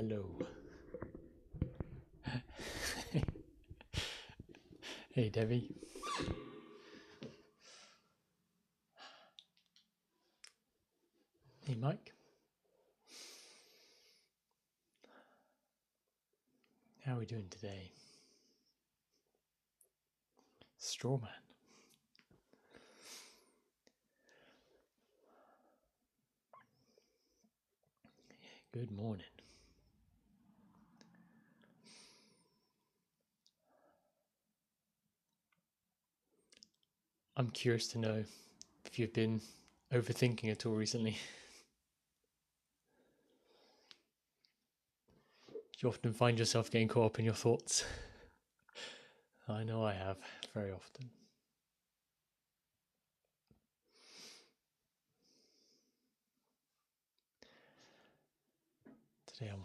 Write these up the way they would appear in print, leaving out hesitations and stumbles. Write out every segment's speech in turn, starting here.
Hello. Hey, Debbie. Hey, Mike. How are we doing today? Strawman. Good morning. I'm curious to know if you've been overthinking at all recently. Do you often find yourself getting caught up in your thoughts? I know I have, very often. Today I'm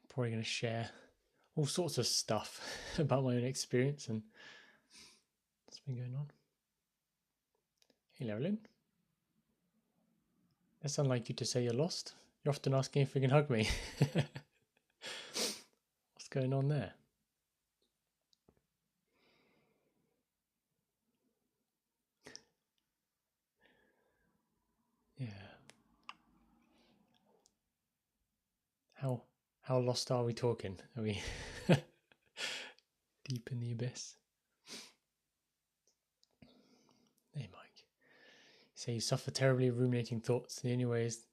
probably going to share all sorts of stuff about my own experience and what's been going on. Hey, Llewellyn. That's unlike you to say you're lost. You're often asking if you can hug me. What's going on there? Yeah. How lost are we talking? Are we deep in the abyss? Hey, Mike. You say you suffer terribly of ruminating thoughts. The only way is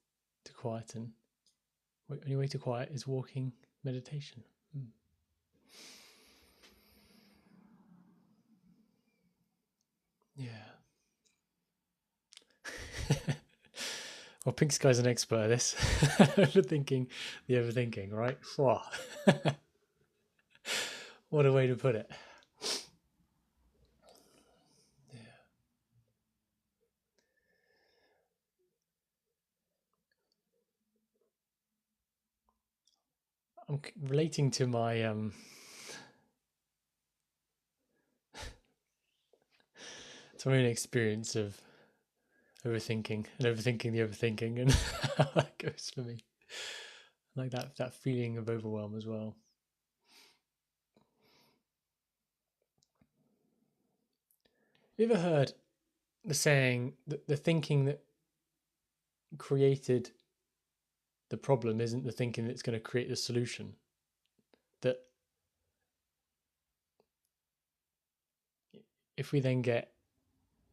to quieten. The only way to quiet is walking meditation. Yeah. Well, Pink Sky's an expert at this. Overthinking the overthinking, right? What a way to put it. Yeah. I'm relating to my to my own experience of overthinking and overthinking the overthinking and how that goes for me. Like that feeling of overwhelm as well. You ever heard the saying that the thinking that created the problem isn't the thinking that's going to create the solution? That if we then get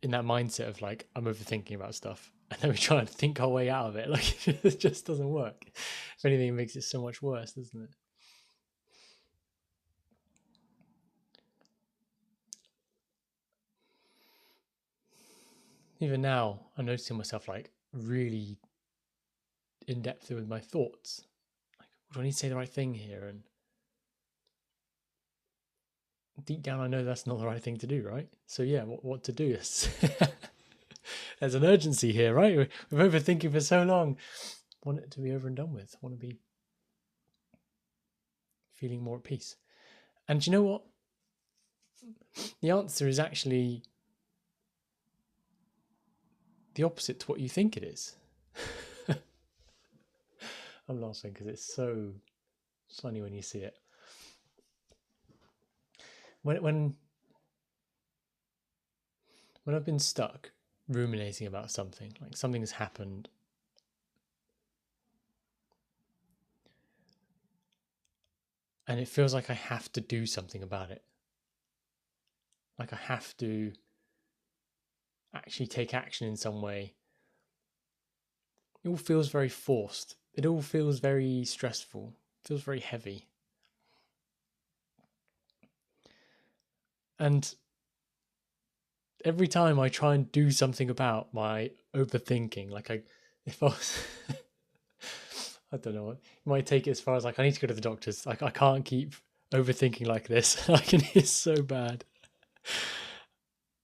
in that mindset of like, I'm overthinking about stuff, and then we try and think our way out of it, like it just doesn't work. If anything, it makes it so much worse, doesn't it? Even now, I'm noticing myself like really in depth with my thoughts. Like, do I need to say the right thing here? And deep down, I know that's not the right thing to do, right? So yeah, what to do? There's an urgency here, right? We're overthinking for so long. Want it to be over and done with. Want to be feeling more at peace. And you know what? The answer is actually the opposite to what you think it is. I'm laughing because it's so funny when you see it. When I've been stuck ruminating about something, like something has happened, and it feels like I have to do something about it. Like I have to actually take action in some way. It all feels very forced. It all feels very stressful. It feels very heavy. And every time I try and do something about my overthinking, like if I was, I don't know, you might take it as far as like, I need to go to the doctors. Like I can't keep overthinking like this. Like it is so bad.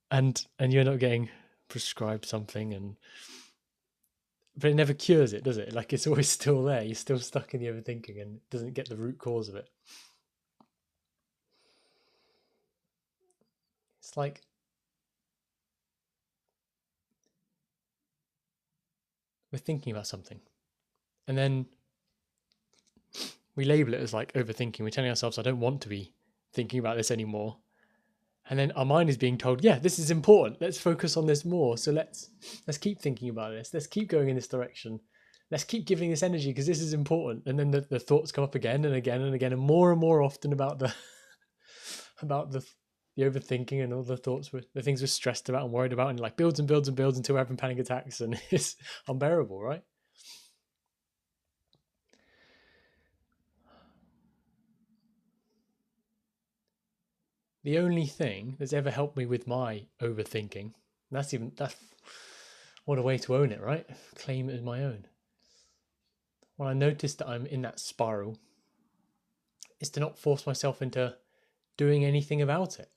And you're not getting prescribed something but it never cures it, does it? Like it's always still there. You're still stuck in the overthinking and it doesn't get the root cause of it. It's like we're thinking about something and then we label it as like overthinking. We're telling ourselves, I don't want to be thinking about this anymore. And then our mind is being told, yeah, this is important. Let's focus on this more. So let's keep thinking about this. Let's keep going in this direction. Let's keep giving this energy because this is important. And then the thoughts come up again and again and again and more often about the about the overthinking and all the thoughts, the things we're stressed about and worried about, and like builds and builds and builds until we're having panic attacks, and it's unbearable, right? The only thing that's ever helped me with my overthinking, that's what a way to own it, right? Claim it as my own. When I notice that I'm in that spiral, is to not force myself into doing anything about it.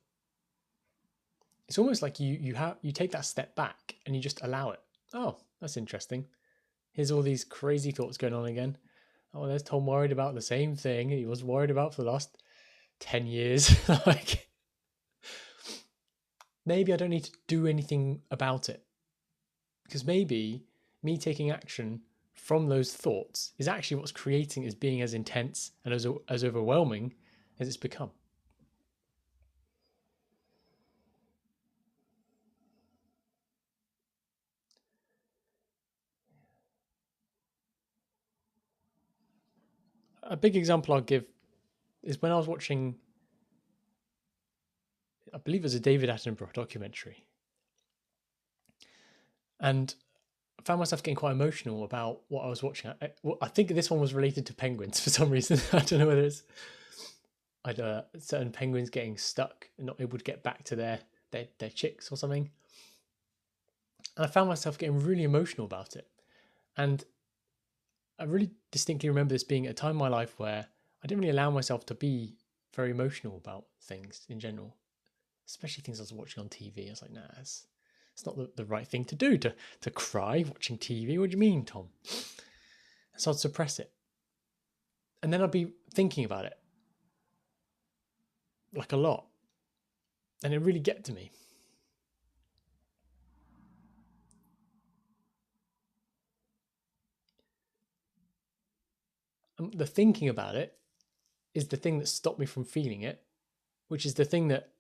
It's almost like you take that step back and you just allow it. Oh, that's interesting. Here's all these crazy thoughts going on again. Oh, there's Tom worried about the same thing he was worried about for the last 10 years. Like, maybe I don't need to do anything about it. Because maybe me taking action from those thoughts is actually what's creating as being as intense and as overwhelming as it's become. A big example I'll give is when I was watching, I believe it was a David Attenborough documentary. And I found myself getting quite emotional about what I was watching. I think this one was related to penguins for some reason. I don't know whether it's certain penguins getting stuck and not able to get back to their chicks or something. And I found myself getting really emotional about it. And I really distinctly remember this being a time in my life where I didn't really allow myself to be very emotional about things in general, especially things I was watching on TV. I was like, nah, it's not the right thing to do, to cry watching TV. What do you mean, Tom? So I'd suppress it. And then I'd be thinking about it, like a lot. And it really get to me. And the thinking about it is the thing that stopped me from feeling it, which is the thing that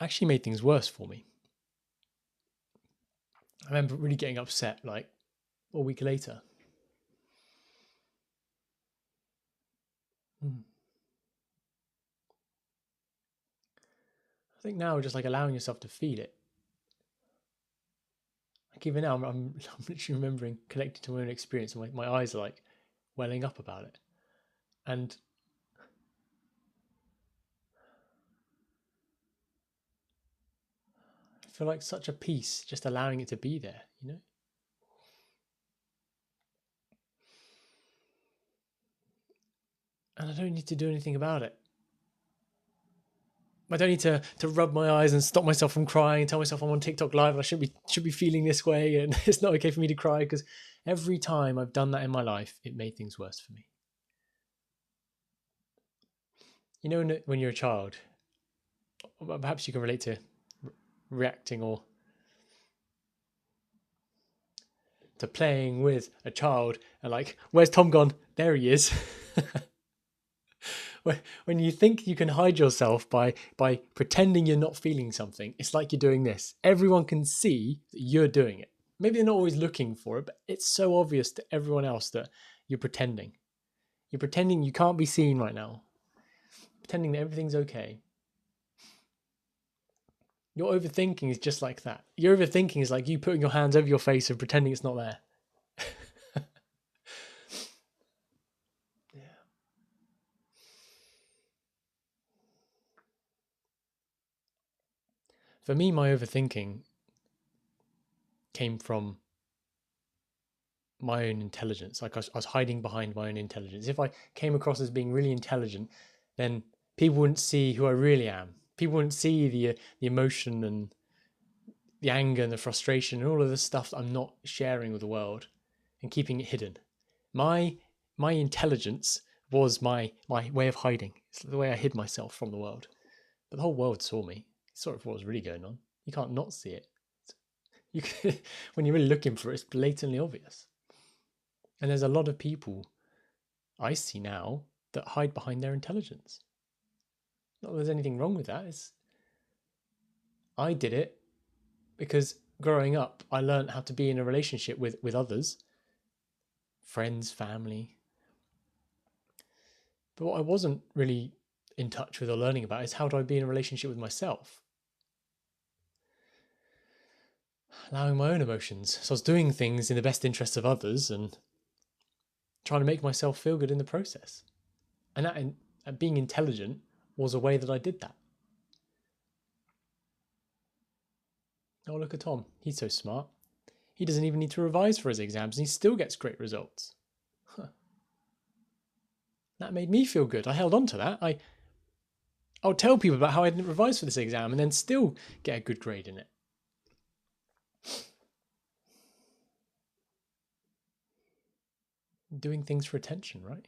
actually made things worse for me. I remember really getting upset like a week later. I think now just like allowing yourself to feel it. Like even now, I'm literally remembering connected to my own experience, and my eyes are like welling up about it. And I feel like such a peace just allowing it to be there, you know? And I don't need to do anything about it. I don't need to rub my eyes and stop myself from crying and tell myself I'm on TikTok live and I should be feeling this way and it's not okay for me to cry, because every time I've done that in my life, it made things worse for me. You know, when you're a child, perhaps you can relate to reacting or to playing with a child and like, where's Tom gone? There he is. When you think you can hide yourself by pretending you're not feeling something, it's like you're doing this. Everyone can see that you're doing it. Maybe they're not always looking for it, but it's so obvious to everyone else that you're pretending. You're pretending you can't be seen right now. Pretending that everything's okay. Your overthinking is just like that. Your overthinking is like you putting your hands over your face and pretending it's not there. For me, my overthinking came from my own intelligence. Like I was hiding behind my own intelligence. If I came across as being really intelligent, then people wouldn't see who I really am. People wouldn't see the emotion and the anger and the frustration and all of the stuff that I'm not sharing with the world and keeping it hidden. My intelligence was my way of hiding. It's the way I hid myself from the world. But the whole world saw me. Saw what was really going on. You can't not see it. You can, when you're really looking for it, it's blatantly obvious. And there's a lot of people I see now that hide behind their intelligence. Not that there's anything wrong with that. I did it because growing up, I learned how to be in a relationship with others, friends, family. But what I wasn't really in touch with or learning about is how do I be in a relationship with myself? Allowing my own emotions. So I was doing things in the best interests of others and trying to make myself feel good in the process. And that being intelligent was a way that I did that. Oh, look at Tom. He's so smart. He doesn't even need to revise for his exams and he still gets great results. Huh. That made me feel good. I held on to that. I would tell people about how I didn't revise for this exam and then still get a good grade in it. Doing things for attention, right?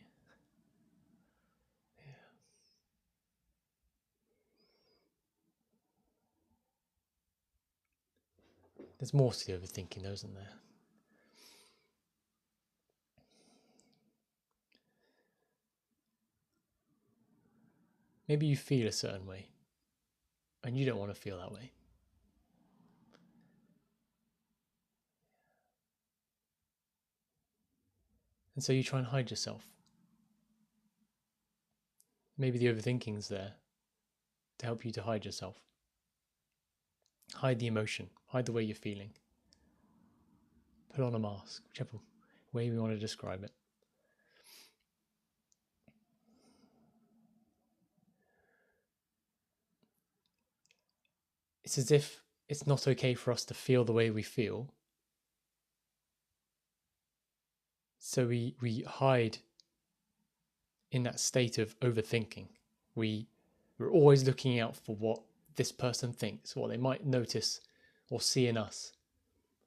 Yeah. There's more to the overthinking, though, isn't there? Maybe you feel a certain way and you don't want to feel that way. And so you try and hide yourself. Maybe the overthinking's there to help you to hide yourself. Hide the emotion, hide the way you're feeling. Put on a mask, whichever way we want to describe it. It's as if it's not okay for us to feel the way we feel. So we hide in that state of overthinking. We're always looking out for what this person thinks, what they might notice or see in us,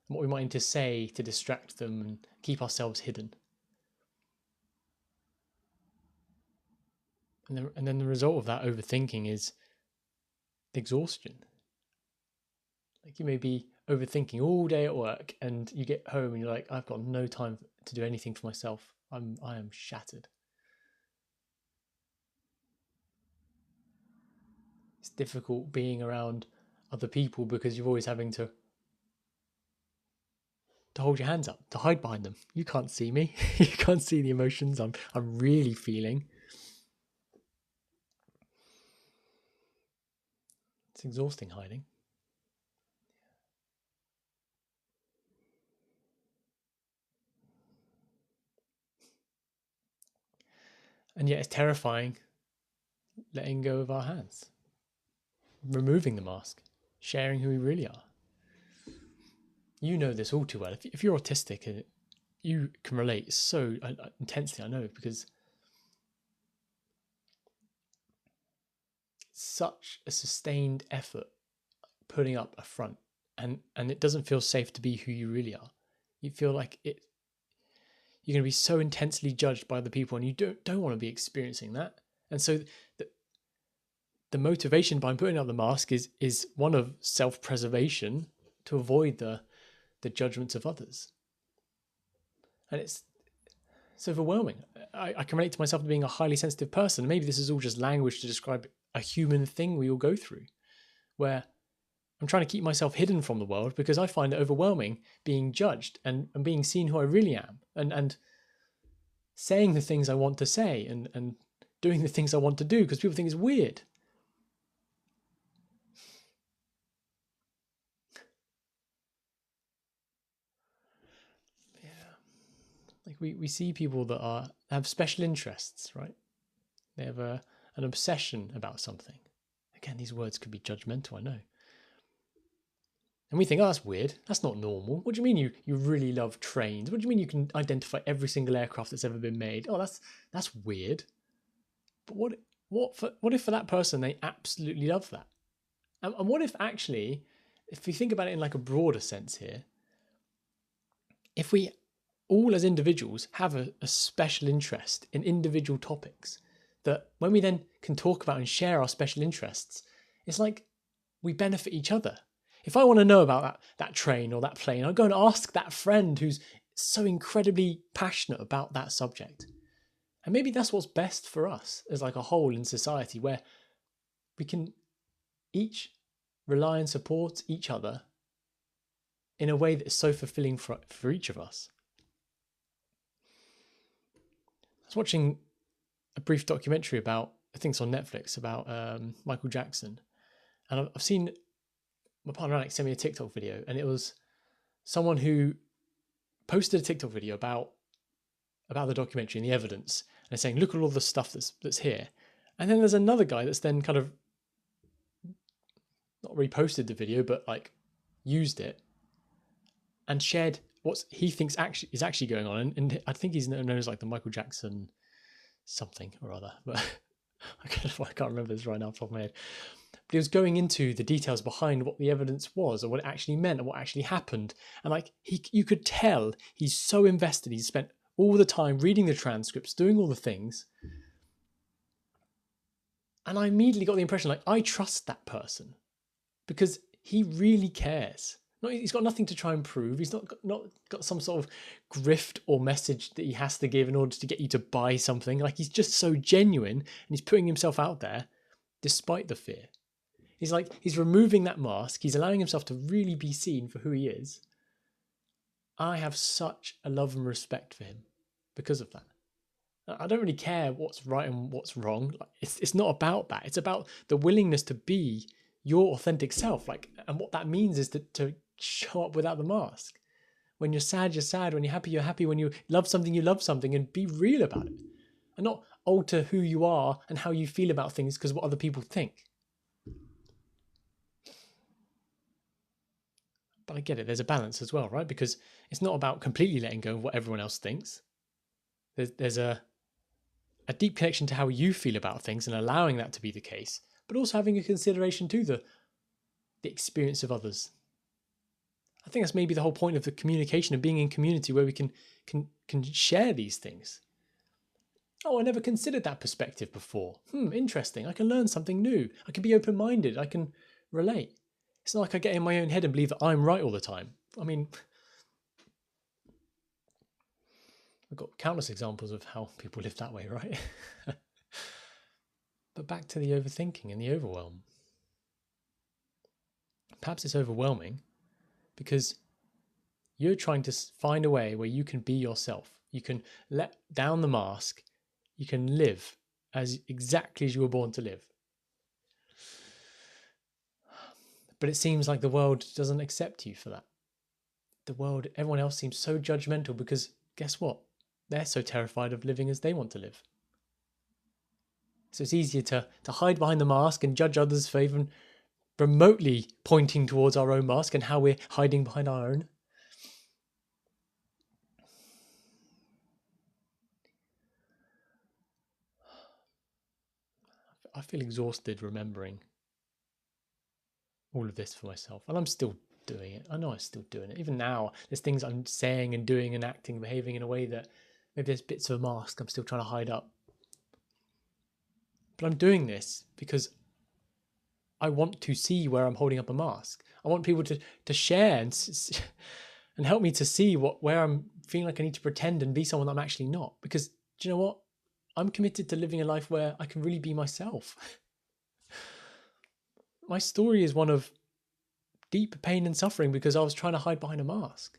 and what we might need to say to distract them and keep ourselves hidden. And then the result of that overthinking is exhaustion. Like you may be overthinking all day at work and you get home and you're like, I've got no time to do anything for myself. I am shattered. It's difficult being around other people because you're always having to hold your hands up, to hide behind them. You can't see me. You can't see the emotions I'm really feeling. It's exhausting hiding. And yet it's terrifying letting go of our hands, removing the mask, sharing who we really are. You know this all too well. If you're autistic, you can relate so intensely, I know, because it's such a sustained effort putting up a front, and it doesn't feel safe to be who you really are. You feel like you're going to be so intensely judged by other people, and you don't want to be experiencing that. And so the motivation behind putting up the mask is one of self-preservation to avoid the judgments of others. And it's overwhelming. I can relate to myself as being a highly sensitive person. Maybe this is all just language to describe a human thing we all go through, where I'm trying to keep myself hidden from the world because I find it overwhelming being judged and being seen who I really am, and saying the things I want to say and doing the things I want to do because people think it's weird. Like we see people that have special interests, right? They have an obsession about something. Again, these words could be judgmental, I know. And we think, oh, that's weird. That's not normal. What do you mean you really love trains? What do you mean you can identify every single aircraft that's ever been made? Oh, that's weird. But what if for that person they absolutely love that? And what if actually, if you think about it in like a broader sense here, if we all as individuals have a special interest in individual topics, that when we then can talk about and share our special interests, it's like we benefit each other. If I want to know about that train or that plane, I'll go and ask that friend who's so incredibly passionate about that subject. And maybe that's what's best for us as like a whole in society, where we can each rely and support each other in a way that is so fulfilling for each of us. I was watching a brief documentary about, I think it's on Netflix, about Michael Jackson. And I've seen, my partner Alex sent me a TikTok video, and it was someone who posted a TikTok video about the documentary and the evidence, and saying, look at all the stuff that's here. And then there's another guy that's then kind of not reposted the video, but like used it and shared what he thinks is actually going on. And I think he's known as like the Michael Jackson something or other, but I can't remember this right now off the top of my head. But he was going into the details behind what the evidence was, or what it actually meant, and what actually happened. And like you could tell he's so invested. He's spent all the time reading the transcripts, doing all the things. And I immediately got the impression, like, I trust that person because he really cares. He's got nothing to try and prove. He's not got some sort of grift or message that he has to give in order to get you to buy something. Like, he's just so genuine, and he's putting himself out there despite the fear. He's removing that mask. He's allowing himself to really be seen for who he is. I have such a love and respect for him because of that. I don't really care what's right and what's wrong. It's not about that. It's about the willingness to be your authentic self. And what that means is to show up without the mask. When you're sad, you're sad. When you're happy, you're happy. When you love something, you love something, and be real about it. And not alter who you are and how you feel about things because of what other people think. But I get it. There's a balance as well, right? Because it's not about completely letting go of what everyone else thinks. There's a deep connection to how you feel about things and allowing that to be the case, but also having a consideration to the experience of others. I think that's maybe the whole point of the communication, of being in community, where we can share these things. Oh, I never considered that perspective before. Interesting. I can learn something new. I can be open-minded. I can relate. It's not like I get in my own head and believe that I'm right all the time. I mean, I've got countless examples of how people live that way, right? But back to the overthinking and the overwhelm. Perhaps it's overwhelming because you're trying to find a way where you can be yourself. You can let down the mask. You can live exactly as you were born to live. But it seems like the world doesn't accept you for that. Everyone else seems so judgmental because guess what? They're so terrified of living as they want to live. So it's easier to hide behind the mask and judge others for even remotely pointing towards our own mask and how we're hiding behind our own. I feel exhausted remembering all of this for myself, and I'm still doing it. I know I'm still doing it. Even now, there's things I'm saying and doing and acting, behaving in a way that maybe there's bits of a mask I'm still trying to hide up. But I'm doing this because I want to see where I'm holding up a mask. I want people to share and help me to see where I'm feeling like I need to pretend and be someone I'm actually not. Because do you know what? I'm committed to living a life where I can really be myself. My story is one of deep pain and suffering because I was trying to hide behind a mask.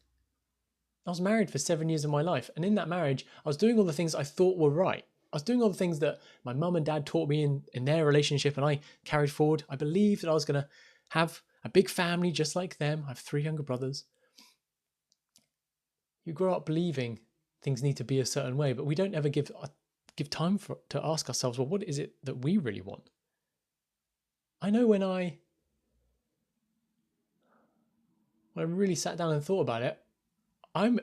I was married for 7 years of my life, and in that marriage, I was doing all the things I thought were right. I was doing all the things that my mum and dad taught me in their relationship, and I carried forward. I believed that I was going to have a big family just like them. I have 3 younger brothers. You grow up believing things need to be a certain way, but we don't ever give time to ask ourselves, well, what is it that we really want? I know when I really sat down and thought about it, I've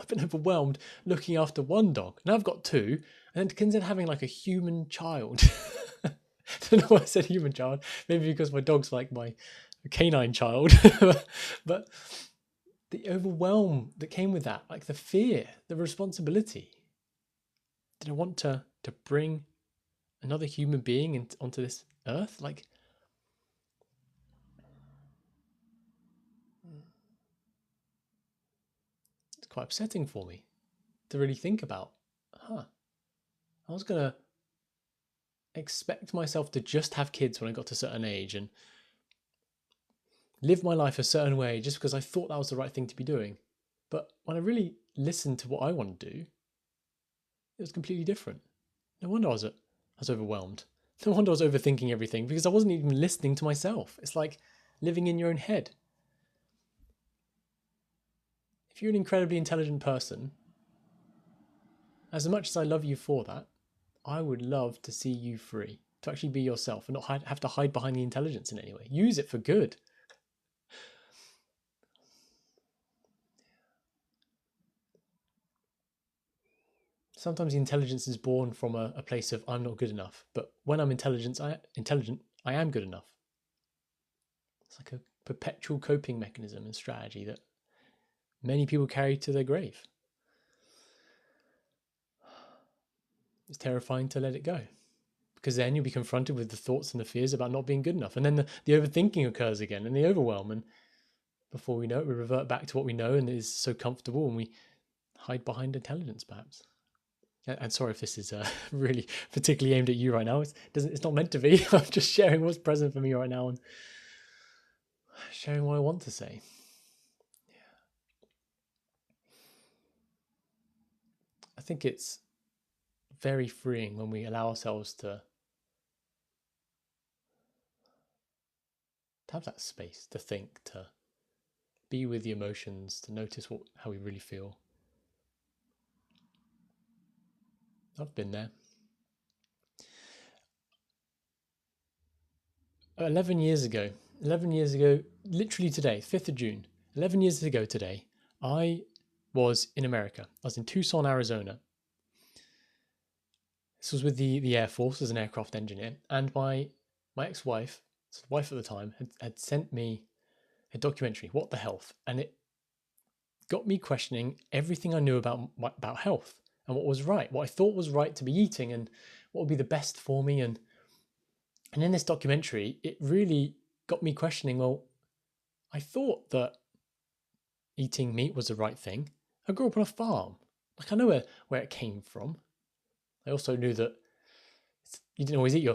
been overwhelmed looking after one dog. Now I've got 2, and then to consider having like a human child. I don't know why I said human child. Maybe because my dog's like my canine child. But the overwhelm that came with that, like the fear, the responsibility. Did I want to bring another human being onto this earth? Like, it's quite upsetting for me to really think about. I was going to expect myself to just have kids when I got to a certain age and live my life a certain way just because I thought that was the right thing to be doing. But when I really listened to what I want to do, it was completely different. No wonder I was overwhelmed. No wonder I was overthinking everything, because I wasn't even listening to myself. It's like living in your own head. If you're an incredibly intelligent person, as much as I love you for that, I would love to see you free, to actually be yourself and not have to hide behind the intelligence in any way. Use it for good. Sometimes the intelligence is born from a place of I'm not good enough, but when I'm intelligent, I am good enough. It's like a perpetual coping mechanism and strategy that many people carry to their grave. It's terrifying to let it go, because then you'll be confronted with the thoughts and the fears about not being good enough. And then the overthinking occurs again and the overwhelm. And before we know it, we revert back to what we know and it is so comfortable, and we hide behind intelligence, perhaps. And sorry if this is really particularly aimed at you right now. It's not meant to be. I'm just sharing what's present for me right now and sharing what I want to say. I think it's very freeing when we allow ourselves to have that space to think, to be with the emotions, to notice how we really feel. I've been there. 11 years ago, literally today, 5th of June, 11 years ago today, I was in America. I was in Tucson, Arizona. This was with the Air Force as an aircraft engineer. And my ex-wife, so the wife at the time, had sent me a documentary, What the Health? And it got me questioning everything I knew about health and what was right, what I thought was right to be eating and what would be the best for me. And in this documentary, it really got me questioning, well, I thought that eating meat was the right thing. I grew up on a farm. Like, I know where it came from. I also knew that you didn't always eat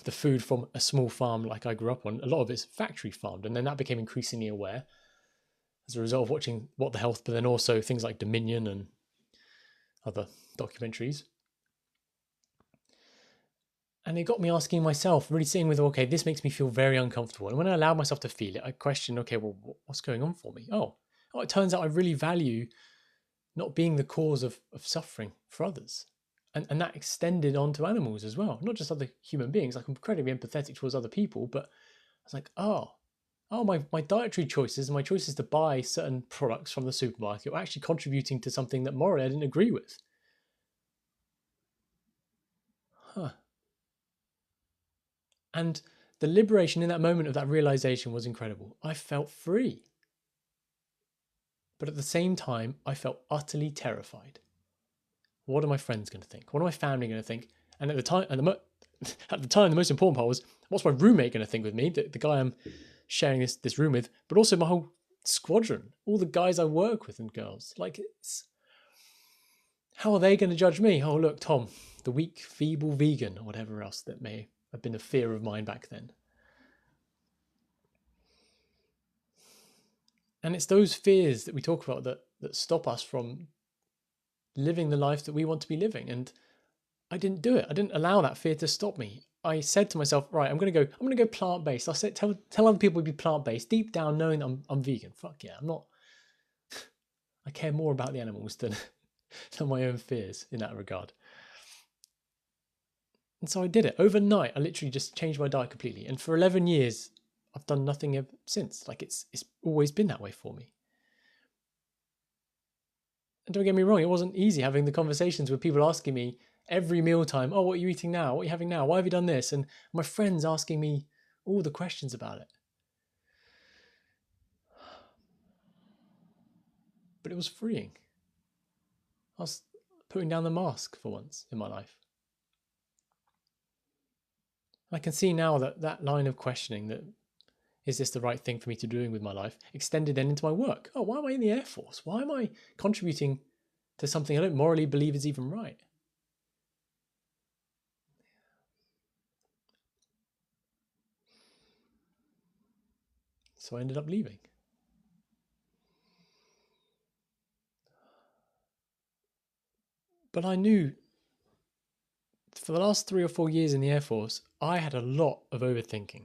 the food from a small farm like I grew up on. A lot of it's factory farmed. And then that became increasingly aware as a result of watching What the Health, but then also things like Dominion and other documentaries. And it got me asking myself, really sitting with, okay, this makes me feel very uncomfortable. And when I allowed myself to feel it, I questioned, okay, well, what's going on for me? Oh, it turns out I really value not being the cause of suffering for others. And that extended onto animals as well, not just other human beings. Like, I'm incredibly empathetic towards other people, but I was like, my dietary choices and my choices to buy certain products from the supermarket were actually contributing to something that morally I didn't agree with. And the liberation in that moment of that realization was incredible. I felt free. But at the same time, I felt utterly terrified. What are my friends going to think? What are my family going to think? And at the time, the most important part was, what's my roommate going to think with me? The guy I'm sharing this room with, but also my whole squadron, all the guys I work with and girls. Like, how are they going to judge me? Oh, look, Tom, the weak, feeble vegan, or whatever else that may have been a fear of mine back then. And it's those fears that we talk about that stop us from living the life that we want to be living. And I didn't do it. I didn't allow that fear to stop me. I said to myself, right, I'm going to go plant-based. I said, tell other people to be plant-based, deep down knowing that I'm vegan. Fuck yeah, I'm not. I care more about the animals than my own fears in that regard. And so I did it overnight. I literally just changed my diet completely. And for 11 years, I've done nothing ever since. Like, it's always been that way for me. And don't get me wrong, it wasn't easy having the conversations with people asking me every mealtime, oh, what are you eating now? What are you having now? Why have you done this? And my friends asking me all the questions about it. But it was freeing. I was putting down the mask for once in my life. I can see now that line of questioning, that is this the right thing for me to be doing with my life, extended then into my work. Oh, why am I in the Air Force? Why am I contributing to something I don't morally believe is even right? So I ended up leaving. But I knew for the last 3 or 4 years in the Air Force, I had a lot of overthinking.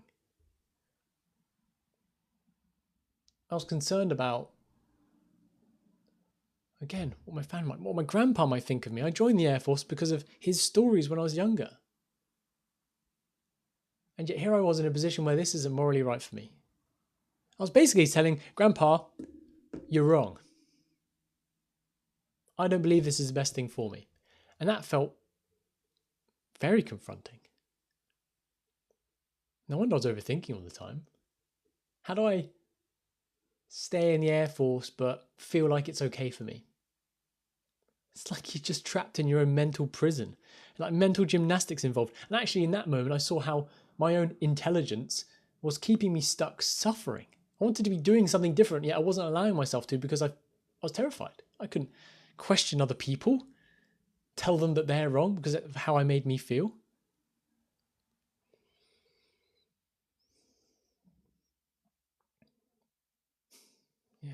I was concerned about, again, what my grandpa might think of me. I joined the Air Force because of his stories when I was younger. And yet here I was in a position where this isn't morally right for me. I was basically telling Grandpa, you're wrong. I don't believe this is the best thing for me. And that felt very confronting. No wonder I was overthinking all the time. How do I stay in the Air Force but feel like it's okay for me? It's like you're just trapped in your own mental prison, like mental gymnastics involved. And actually in that moment, I saw how my own intelligence was keeping me stuck suffering. I wanted to be doing something different, yet I wasn't allowing myself to because I was terrified. I couldn't question other people, tell them that they're wrong because of how I made me feel. Yeah.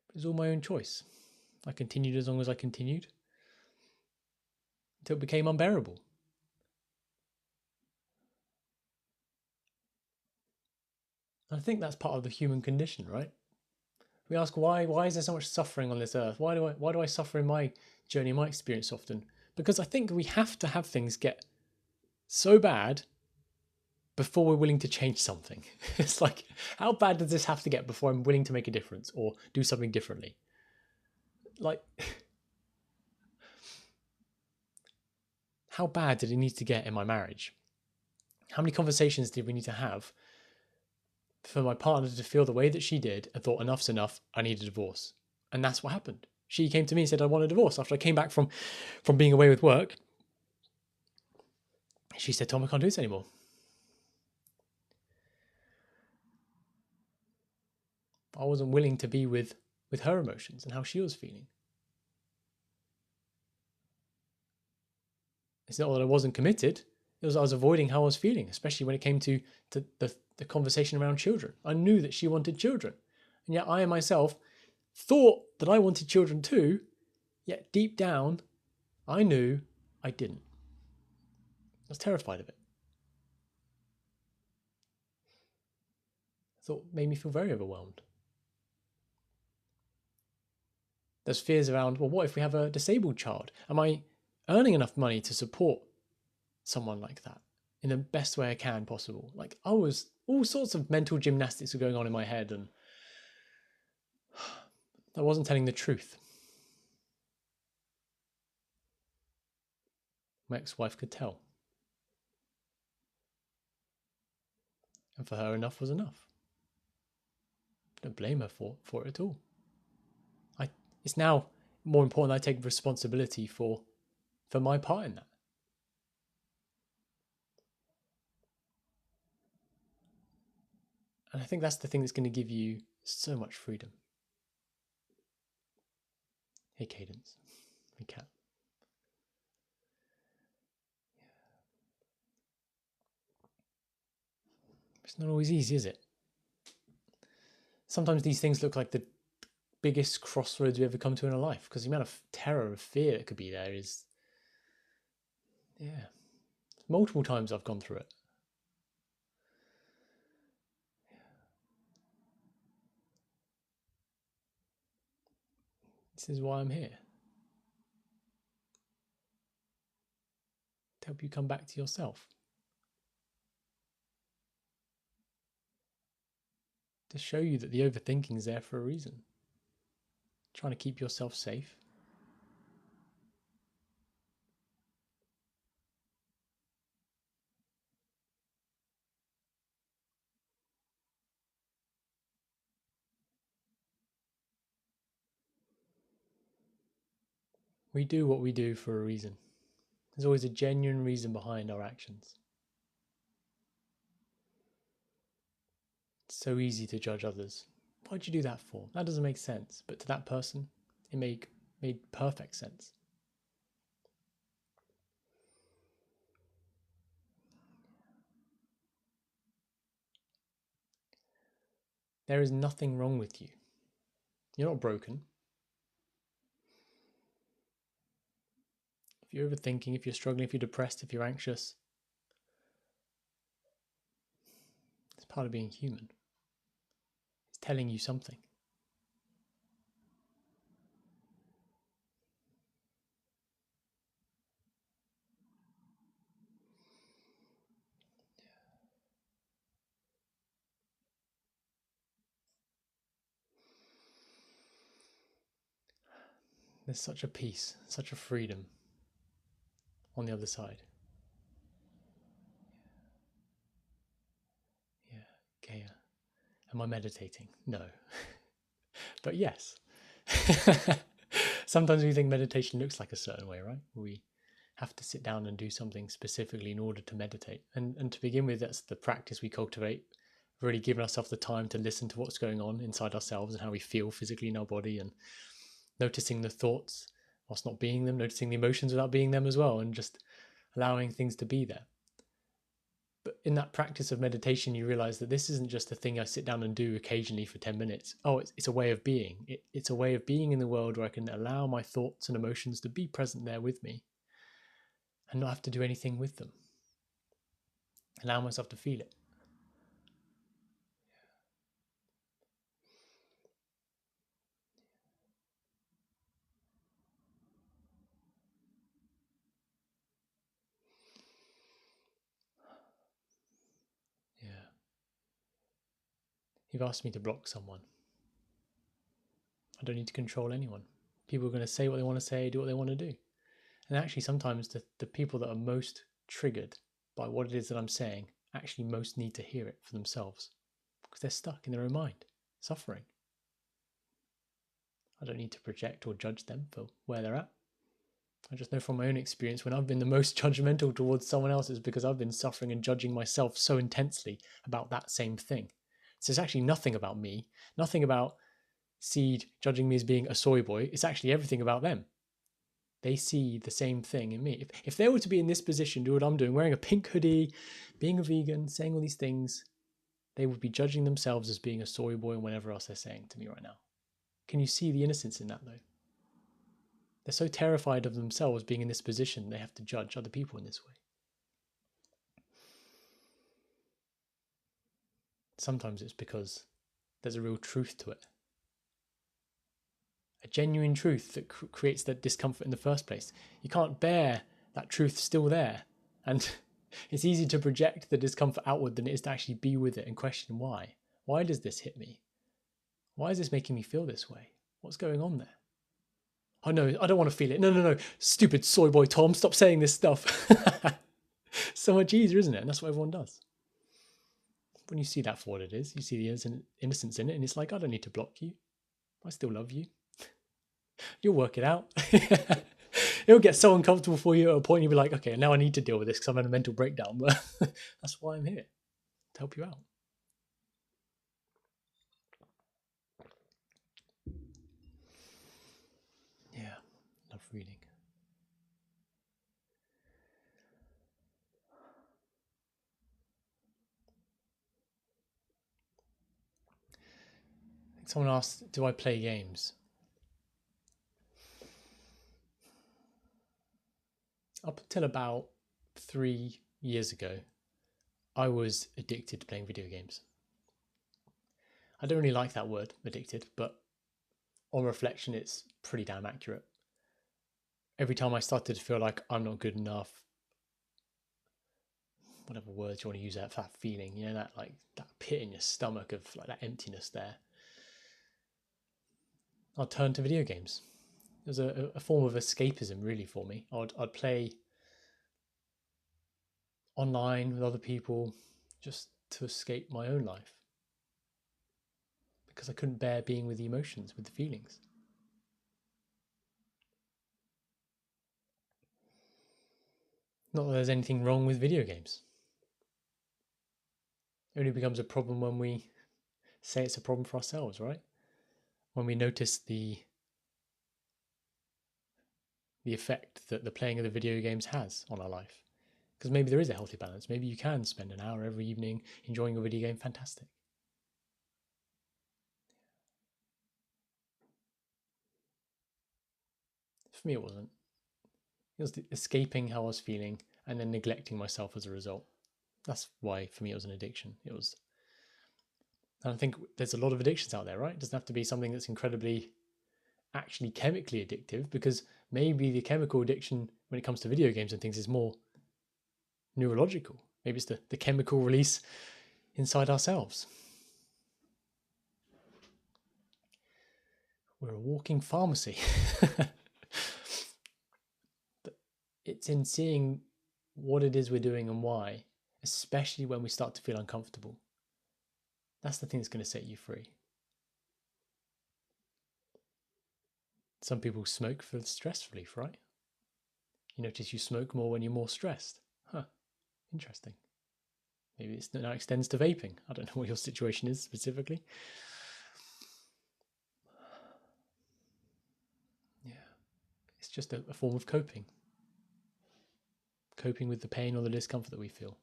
It was all my own choice. I continued as long as I continued until it became unbearable. I think that's part of the human condition, right? We ask why is there so much suffering on this earth? Why do I suffer in my journey, my experience often? Because I think we have to have things get so bad before we're willing to change something. It's like, how bad does this have to get before I'm willing to make a difference or do something differently? Like, how bad did it need to get in my marriage? How many conversations did we need to have for my partner to feel the way that she did and thought enough's enough, I need a divorce? And that's what happened. She came to me and said, I want a divorce. After I came back from being away with work, she said, Tom, I can't do this anymore. I wasn't willing to be with her emotions and how she was feeling. It's not that I wasn't committed. It was I was avoiding how I was feeling, especially when it came to the conversation around children. I knew that she wanted children. And yet I myself thought that I wanted children too, yet deep down, I knew I didn't. I was terrified of it. I thought it made me feel very overwhelmed. There's fears around, well, what if we have a disabled child? Am I earning enough money to support someone like that in the best way I can possible? Like, I was, all sorts of mental gymnastics were going on in my head, and I wasn't telling the truth. My ex-wife could tell. And for her, enough was enough. I don't blame her for it at all. It's now more important that I take responsibility for my part in that. And I think that's the thing that's going to give you so much freedom. Hey, Cadence. Hey, Cat. It's not always easy, is it? Sometimes these things look like the biggest crossroads we ever come to in our life, because the amount of terror and fear that could be there is, yeah. Multiple times I've gone through it. This is why I'm here. To help you come back to yourself. To show you that the overthinking is there for a reason. Trying to keep yourself safe. We do what we do for a reason. There's always a genuine reason behind our actions. It's so easy to judge others. Why'd you do that for? That doesn't make sense. But to that person, it made perfect sense. There is nothing wrong with you. You're not broken. If you're overthinking, if you're struggling, if you're depressed, if you're anxious, it's part of being human. It's telling you something. There's such a peace, such a freedom on the other side. Yeah, Gaia. Am I meditating? No. But yes. Sometimes we think meditation looks like a certain way, right? We have to sit down and do something specifically in order to meditate. And to begin with, that's the practice we cultivate. Really giving ourselves the time to listen to what's going on inside ourselves and how we feel physically in our body, and noticing the thoughts whilst not being them, noticing the emotions without being them as well, and just allowing things to be there. But in that practice of meditation, you realize that this isn't just a thing I sit down and do occasionally for 10 minutes. Oh, it's a way of being. It's a way of being in the world where I can allow my thoughts and emotions to be present there with me and not have to do anything with them. Allow myself to feel it. Yeah. You've asked me to block someone. I don't need to control anyone. People are going to say what they want to say, do what they want to do. And actually, sometimes the people that are most triggered by what it is that I'm saying actually most need to hear it for themselves, because they're stuck in their own mind, suffering. I don't need to project or judge them for where they're at. I just know from my own experience, when I've been the most judgmental towards someone else, is because I've been suffering and judging myself so intensely about that same thing. So it's actually nothing about me, nothing about Seed judging me as being a soy boy. It's actually everything about them. They see the same thing in me. If they were to be in this position, do what I'm doing, wearing a pink hoodie, being a vegan, saying all these things, they would be judging themselves as being a soy boy and whatever else they're saying to me right now. Can you see the innocence in that, though? They're so terrified of themselves being in this position, they have to judge other people in this way. Sometimes it's because there's a real truth to it. A genuine truth that creates that discomfort in the first place. You can't bear that truth still there. And it's easier to project the discomfort outward than it is to actually be with it and question why. Why does this hit me? Why is this making me feel this way? What's going on there? Oh no, I don't want to feel it. No. Stupid soy boy Tom, stop saying this stuff. So much easier, isn't it? And that's what everyone does. When you see that for what it is, you see the innocence in it, and it's like, I don't need to block you. I still love you. You'll work it out. It'll get so uncomfortable for you at a point you'll be like, okay, now I need to deal with this because I'm in a mental breakdown. But that's why I'm here, to help you out. Yeah, love reading. I think someone asked, do I play games? Up until about 3 years ago, I was addicted to playing video games. I don't really like that word, addicted, but on reflection, it's pretty damn accurate. Every time I started to feel like I'm not good enough, whatever words you want to use for that feeling, you know, that like that pit in your stomach of like that emptiness there, I'd turn to video games. It was a form of escapism, really, for me. I'd play online with other people just to escape my own life because I couldn't bear being with the emotions, with the feelings. Not that there's anything wrong with video games. It only becomes a problem when we say it's a problem for ourselves, right? When we notice the effect that the playing of the video games has on our life. Because maybe there is a healthy balance. Maybe you can spend an hour every evening enjoying a video game. Fantastic. For me, it wasn't. It was escaping how I was feeling and then neglecting myself as a result. That's why, for me, it was an addiction. It was, and I think there's a lot of addictions out there, right? It doesn't have to be something that's incredibly actually chemically addictive, because maybe the chemical addiction when it comes to video games and things is more neurological. Maybe it's the chemical release inside ourselves. We're a walking pharmacy. It's in seeing what it is we're doing and why, especially when we start to feel uncomfortable. That's the thing that's going to set you free. Some people smoke for stress relief, right? You notice you smoke more when you're more stressed. Huh, interesting. Maybe it now extends to vaping. I don't know what your situation is specifically. Yeah, it's just a form of coping. Coping with the pain or the discomfort that we feel.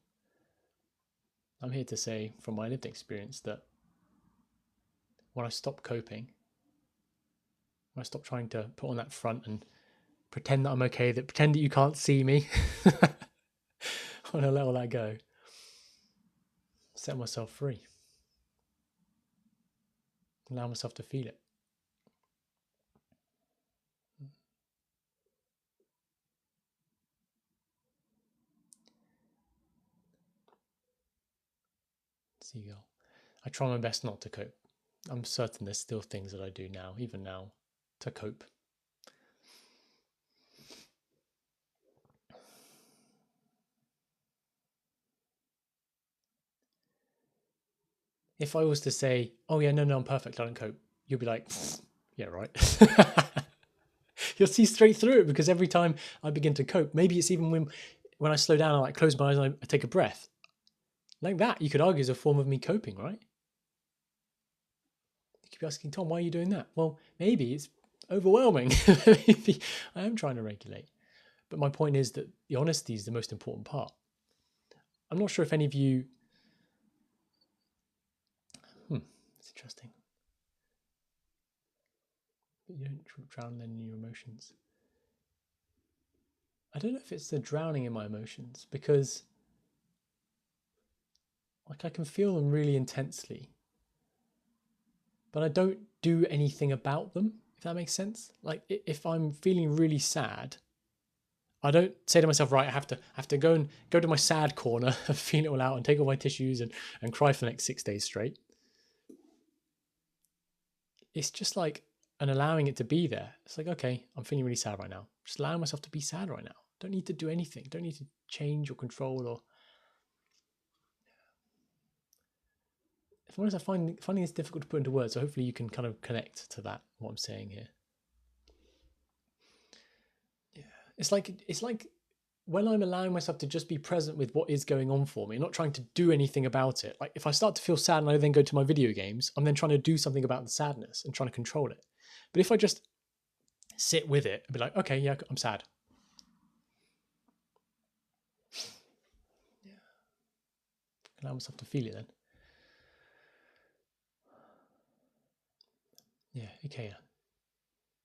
I'm here to say from my lived experience that when I stop coping, when I stop trying to put on that front and pretend that I'm okay, that pretend that you can't see me, when I let all that go, set myself free, allow myself to feel it. Seagull. I try my best not to cope. I'm certain there's still things that I do now, even now, to cope. If I was to say, oh yeah, no, I'm perfect, I don't cope, you'll be like, yeah, right. You'll see straight through it, because every time I begin to cope, maybe it's even when I slow down, I like close my eyes and I take a breath. Like that, you could argue is a form of me coping, right? You could be asking, Tom, why are you doing that? Well, maybe it's overwhelming. Maybe I am trying to regulate. But my point is that the honesty is the most important part. I'm not sure if any of you... it's interesting. But you don't drown in your emotions. I don't know if it's the drowning in my emotions, because like I can feel them really intensely, but I don't do anything about them, if that makes sense. Like if I'm feeling really sad, I don't say to myself, right, I have to go to my sad corner and feel it all out and take all my tissues and cry for the next 6 days straight. It's just like an allowing it to be there. It's like, okay, I'm feeling really sad right now. Just allowing myself to be sad right now. Don't need to do anything. Don't need to change or control or... If I'm honest, I finding this difficult to put into words, so hopefully you can kind of connect to that, what I'm saying here. Yeah. It's like when I'm allowing myself to just be present with what is going on for me, not trying to do anything about it. Like if I start to feel sad and I then go to my video games, I'm then trying to do something about the sadness and trying to control it. But if I just sit with it and be like, okay, yeah, I'm sad. Yeah. Allow myself to feel it then. Yeah, okay.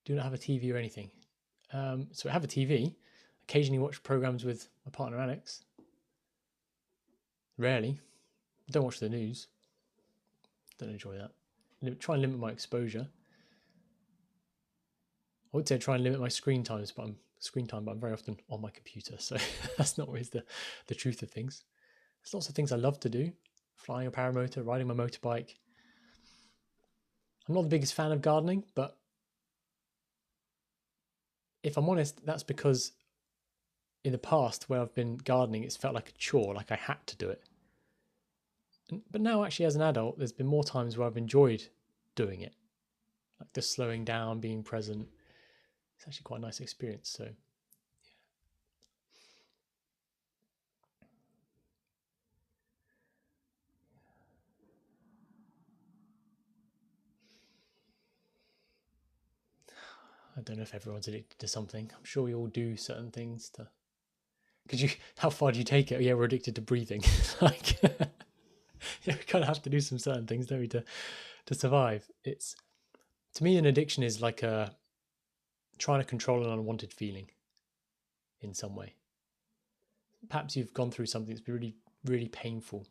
Do not have a TV or anything. So I have a TV. Occasionally watch programs with my partner Alex. Rarely. Don't watch the news. Don't enjoy that. Try and limit my exposure. I would say try and limit my screen time, but I'm very often on my computer, so that's not always the truth of things. There's lots of things I love to do. Flying a paramotor, riding my motorbike. I'm not the biggest fan of gardening, but if I'm honest, that's because in the past where I've been gardening, it's felt like a chore, like I had to do it. But now actually as an adult, there's been more times where I've enjoyed doing it. Like just slowing down, being present. It's actually quite a nice experience, so... I don't know if everyone's addicted to something. I'm sure we all do certain things to... How far do you take it? Yeah, we're addicted to breathing. Like, yeah, we kind of have to do some certain things, don't we, to survive. To me, an addiction is like a trying to control an unwanted feeling in some way. Perhaps you've gone through something that's been really, really painful.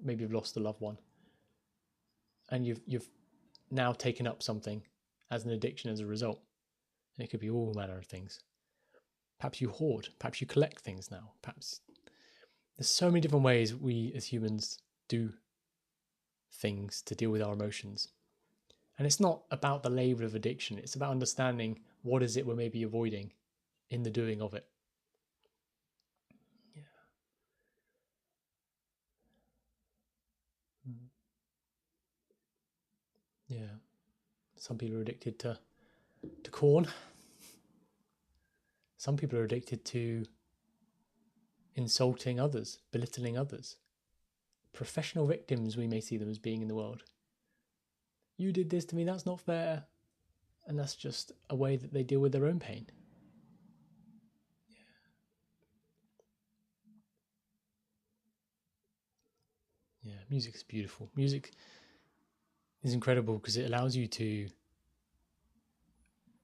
Maybe you've lost a loved one, and you've now taken up something as an addiction as a result. And it could be all manner of things. Perhaps you hoard. Perhaps you collect things now. Perhaps there's so many different ways we as humans do things to deal with our emotions. And it's not about the label of addiction. It's about understanding what is it we're maybe avoiding in the doing of it. Yeah. Some people are addicted to corn. Some people are addicted to insulting others, belittling others. Professional victims, we may see them as being in the world. You did this to me, that's not fair. And that's just a way that they deal with their own pain. Yeah, music is beautiful. Music is incredible because it allows you to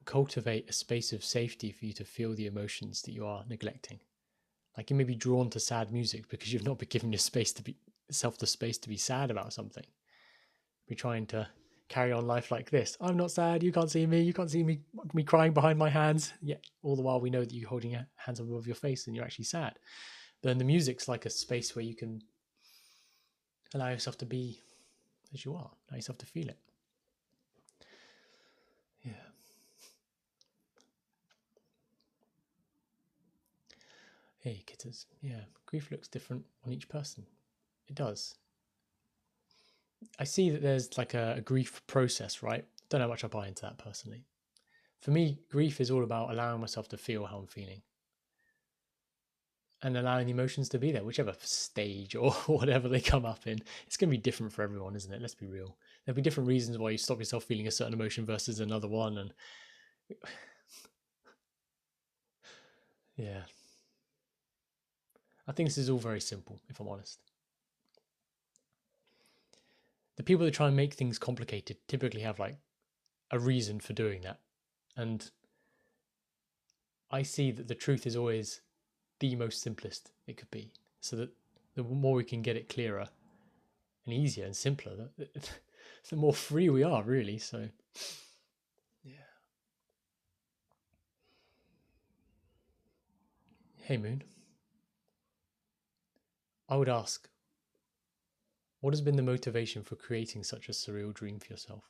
cultivate a space of safety for you to feel the emotions that you are neglecting. Like you may be drawn to sad music because you've not been given yourself the space to be sad about something. You're trying to carry on life like this. I'm not sad. You can't see me. You can't see me crying behind my hands. Yet all the while we know that you're holding your hands above your face and you're actually sad. But then the music's like a space where you can allow yourself to be as you are. Allow yourself to feel it. Yeah. Hey, kitters. Yeah, grief looks different on each person. It does. I see that there's like a grief process, right? Don't know how much I buy into that personally. For me, grief is all about allowing myself to feel how I'm feeling and allowing the emotions to be there, whichever stage or whatever they come up in. It's going to be different for everyone, isn't it? Let's be real. There'll be different reasons why you stop yourself feeling a certain emotion versus another one. And yeah, I think this is all very simple, if I'm honest. The people that try and make things complicated typically have like a reason for doing that. And I see that the truth is always the most simplest it could be, so that the more we can get it clearer and easier and simpler, the more free we are, really. So yeah. Hey Moon, I would ask, what has been the motivation for creating such a surreal dream for yourself?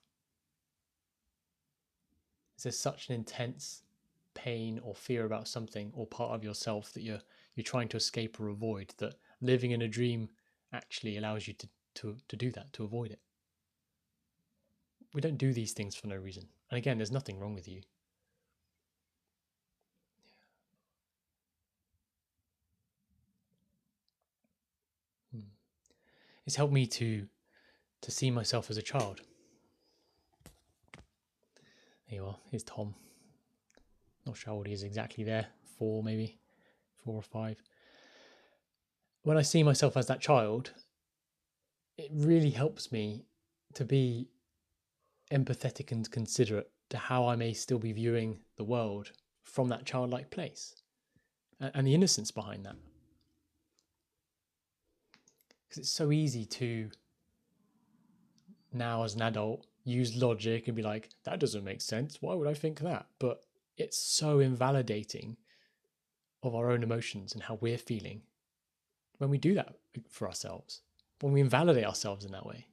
Is there such an intense pain or fear about something or part of yourself that you're trying to escape or avoid, that living in a dream actually allows you to do that, to avoid it? We don't do these things for no reason. And again, there's nothing wrong with you. It's helped me to see myself as a child. There you are. Here's Tom. Not sure how old he is exactly there. 4 maybe. 4 or 5. When I see myself as that child, it really helps me to be empathetic and considerate to how I may still be viewing the world from that childlike place and the innocence behind that. Because it's so easy to now as an adult use logic and be like, that doesn't make sense. Why would I think that? But it's so invalidating of our own emotions and how we're feeling when we do that for ourselves, when we invalidate ourselves in that way.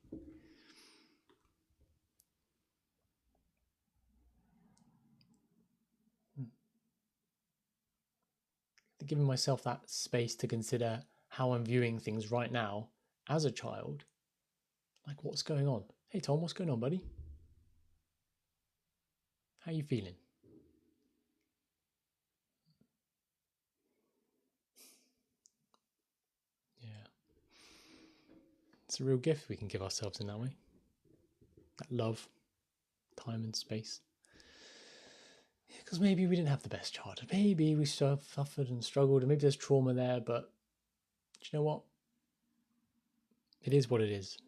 Giving myself that space to consider how I'm viewing things right now as a child, like what's going on? Hey Tom, what's going on, buddy? How you feeling? Yeah. It's a real gift we can give ourselves in that way. That love, time and space. Because maybe we didn't have the best childhood. Maybe we suffered and struggled, and maybe there's trauma there, but do you know what? It is what it is.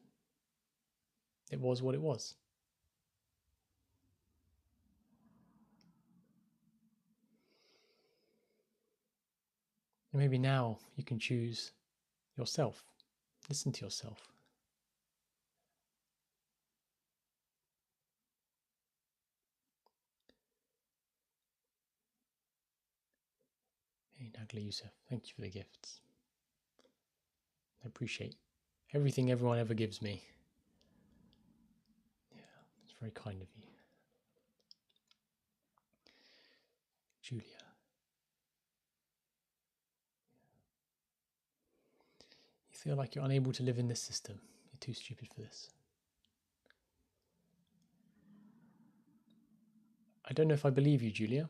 It was what it was. And maybe now you can choose yourself. Listen to yourself. Hey, Nagla Youssef, thank you for the gifts. I appreciate everything everyone ever gives me. Yeah, it's very kind of you. Julia. You feel like you're unable to live in this system. You're too stupid for this. I don't know if I believe you, Julia.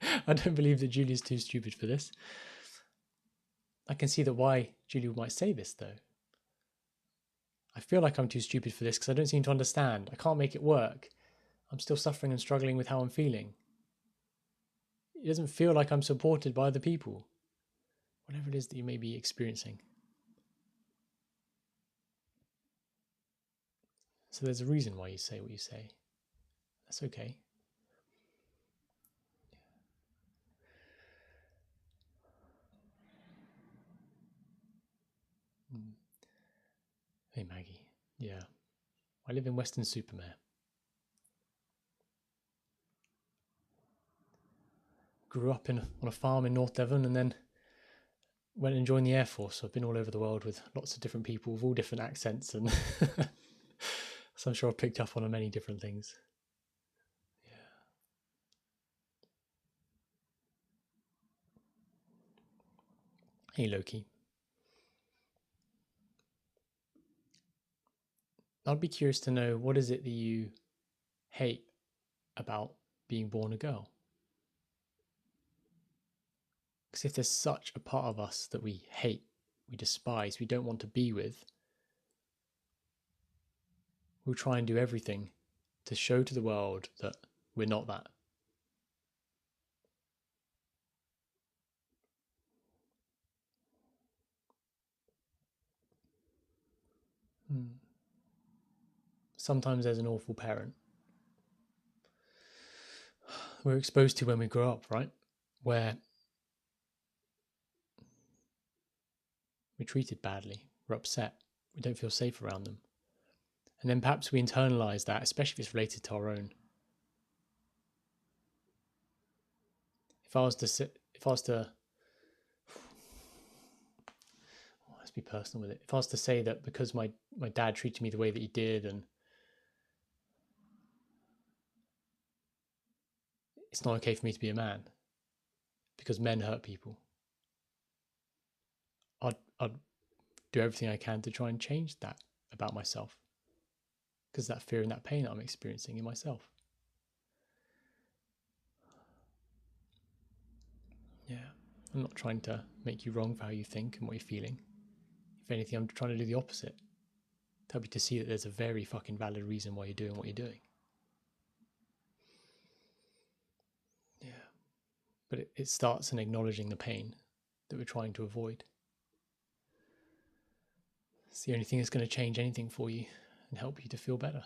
I don't believe that Julia's too stupid for this. I can see that why Julia might say this, though. I feel like I'm too stupid for this because I don't seem to understand. I can't make it work. I'm still suffering and struggling with how I'm feeling. It doesn't feel like I'm supported by other people. Whatever it is that you may be experiencing. So there's a reason why you say what you say. That's okay. Hey, Maggie. Yeah. I live in Weston-super-Mare. Grew up on a farm in North Devon and then went and joined the Air Force. So I've been all over the world with lots of different people with all different accents, and so I'm sure I've picked up on many different things. Yeah. Hey, Loki. I'd be curious to know, what is it that you hate about being born a girl? Because if there's such a part of us that we hate, we despise, we don't want to be with, we'll try and do everything to show to the world that we're not that. Sometimes there's an awful parent we're exposed to when we grow up, right? Where we're treated badly, we're upset, we don't feel safe around them. And then perhaps we internalize that, especially if it's related to our own. If I was to, let's be personal with it. If I was to say that because my dad treated me the way that he did, and it's not okay for me to be a man because men hurt people, I'd do everything I can to try and change that about myself, because that fear and that pain that I'm experiencing in myself. Yeah, I'm not trying to make you wrong for how you think and what you're feeling. If anything, I'm trying to do the opposite. To help you to see that there's a very fucking valid reason why you're doing what you're doing. Yeah. But it starts in acknowledging the pain that we're trying to avoid. It's the only thing that's going to change anything for you and help you to feel better.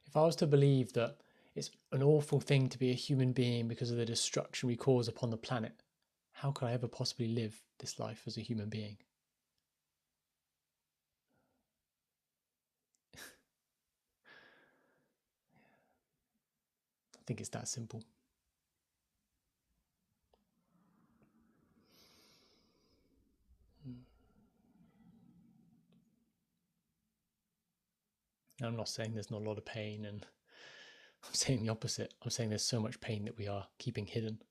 If I was to believe that it's an awful thing to be a human being because of the destruction we cause upon the planet, how could I ever possibly live this life as a human being? I think it's that simple. I'm not saying there's not a lot of pain, and I'm saying the opposite. I'm saying there's so much pain that we are keeping hidden.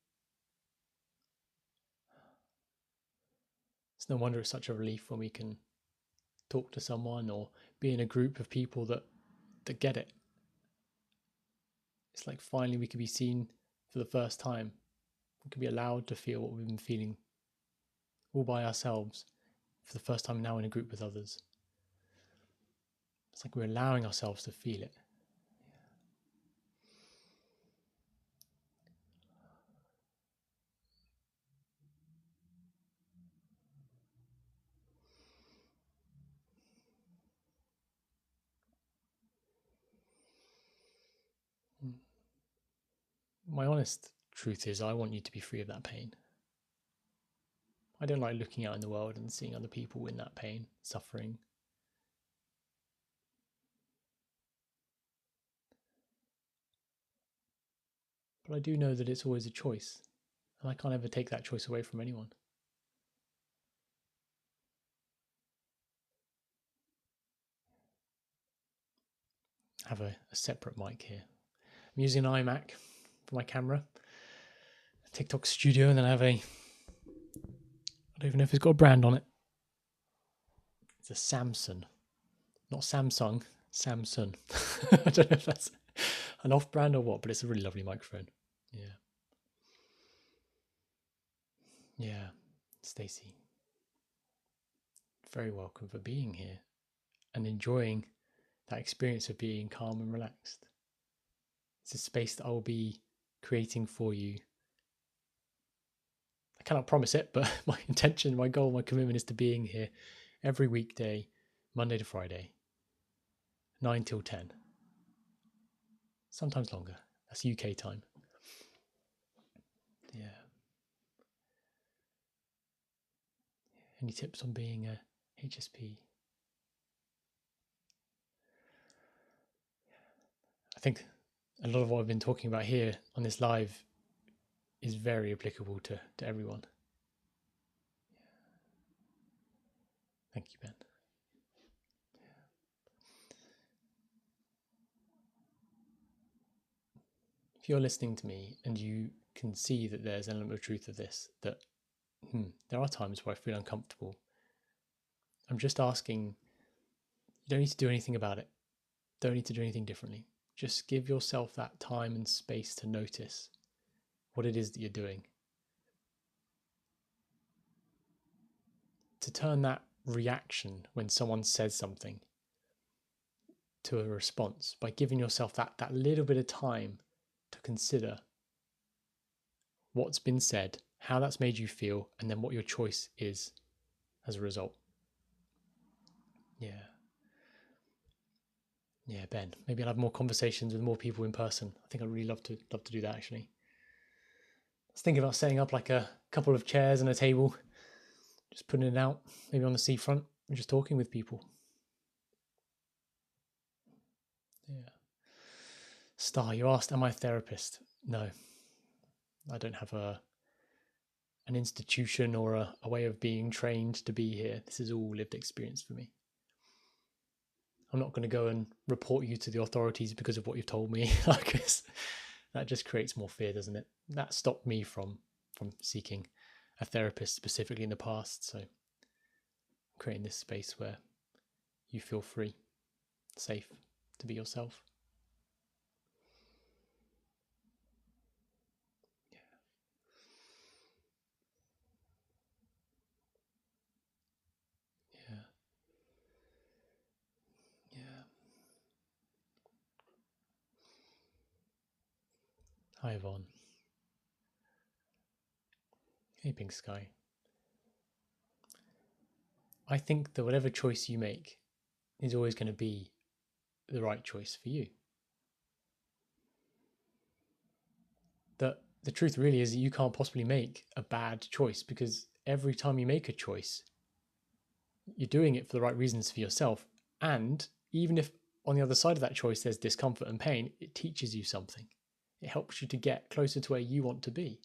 It's no wonder it's such a relief when we can talk to someone or be in a group of people that get it. It's like finally we can be seen for the first time. We can be allowed to feel what we've been feeling all by ourselves for the first time now in a group with others. It's like we're allowing ourselves to feel it. my honest truth is I want you to be free of that pain. I don't like looking out in the world and seeing other people in that pain, suffering. But I do know that it's always a choice, and I can't ever take that choice away from anyone. I have a separate mic here. I'm using an iMac for my camera, a TikTok studio, and then I have I don't even know if it's got a brand on it. It's a Samson, not Samsung, Samson. I don't know if that's an off-brand or what, but it's a really lovely microphone. Yeah, Stacey, very welcome for being here and enjoying that experience of being calm and relaxed. It's a space that I will be creating for you. I cannot promise it, but my intention, my goal, my commitment is to being here every weekday, Monday to Friday, 9 till 10. Sometimes longer. That's UK time. Yeah. Any tips on being a HSP? I think a lot of what I've been talking about here on this live is very applicable to everyone. Thank you, Ben. If you're listening to me and you can see that there's an element of truth of this, that there are times where I feel uncomfortable, I'm just asking, you don't need to do anything about it. Don't need to do anything differently. Just give yourself that time and space to notice what it is that you're doing. To turn that reaction when someone says something to a response by giving yourself that little bit of time to consider what's been said, how that's made you feel, and then what your choice is as a result. Yeah, Ben, maybe I'll have more conversations with more people in person. I think I'd really love to do that, actually. I was thinking about setting up like a couple of chairs and a table, just putting it out, maybe on the seafront, and just talking with people. Yeah. Star, you asked, am I a therapist? No. I don't have an institution or a way of being trained to be here. This is all lived experience for me. I'm not going to go and report you to the authorities because of what you've told me. That just creates more fear, doesn't it? That stopped me from seeking a therapist specifically in the past. So creating this space where you feel free, safe to be yourself. Yeah. Hi, Yvonne. Hey, Pink Sky. I think that whatever choice you make is always going to be the right choice for you. That the truth really is that you can't possibly make a bad choice, because every time you make a choice, you're doing it for the right reasons for yourself. And even if on the other side of that choice there's discomfort and pain, it teaches you something. It helps you to get closer to where you want to be.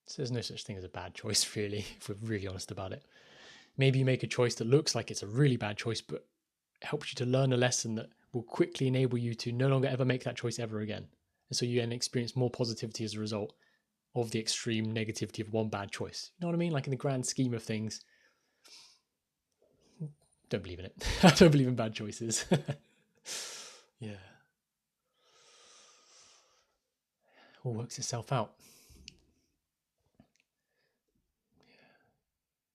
So there's no such thing as a bad choice, really, if we're really honest about it. Maybe you make a choice that looks like it's a really bad choice, but it helps you to learn a lesson that will quickly enable you to no longer ever make that choice ever again. And so you then experience more positivity as a result of the extreme negativity of one bad choice. You know what I mean? Like, in the grand scheme of things, don't believe in it. I don't believe in bad choices. Yeah. All works itself out.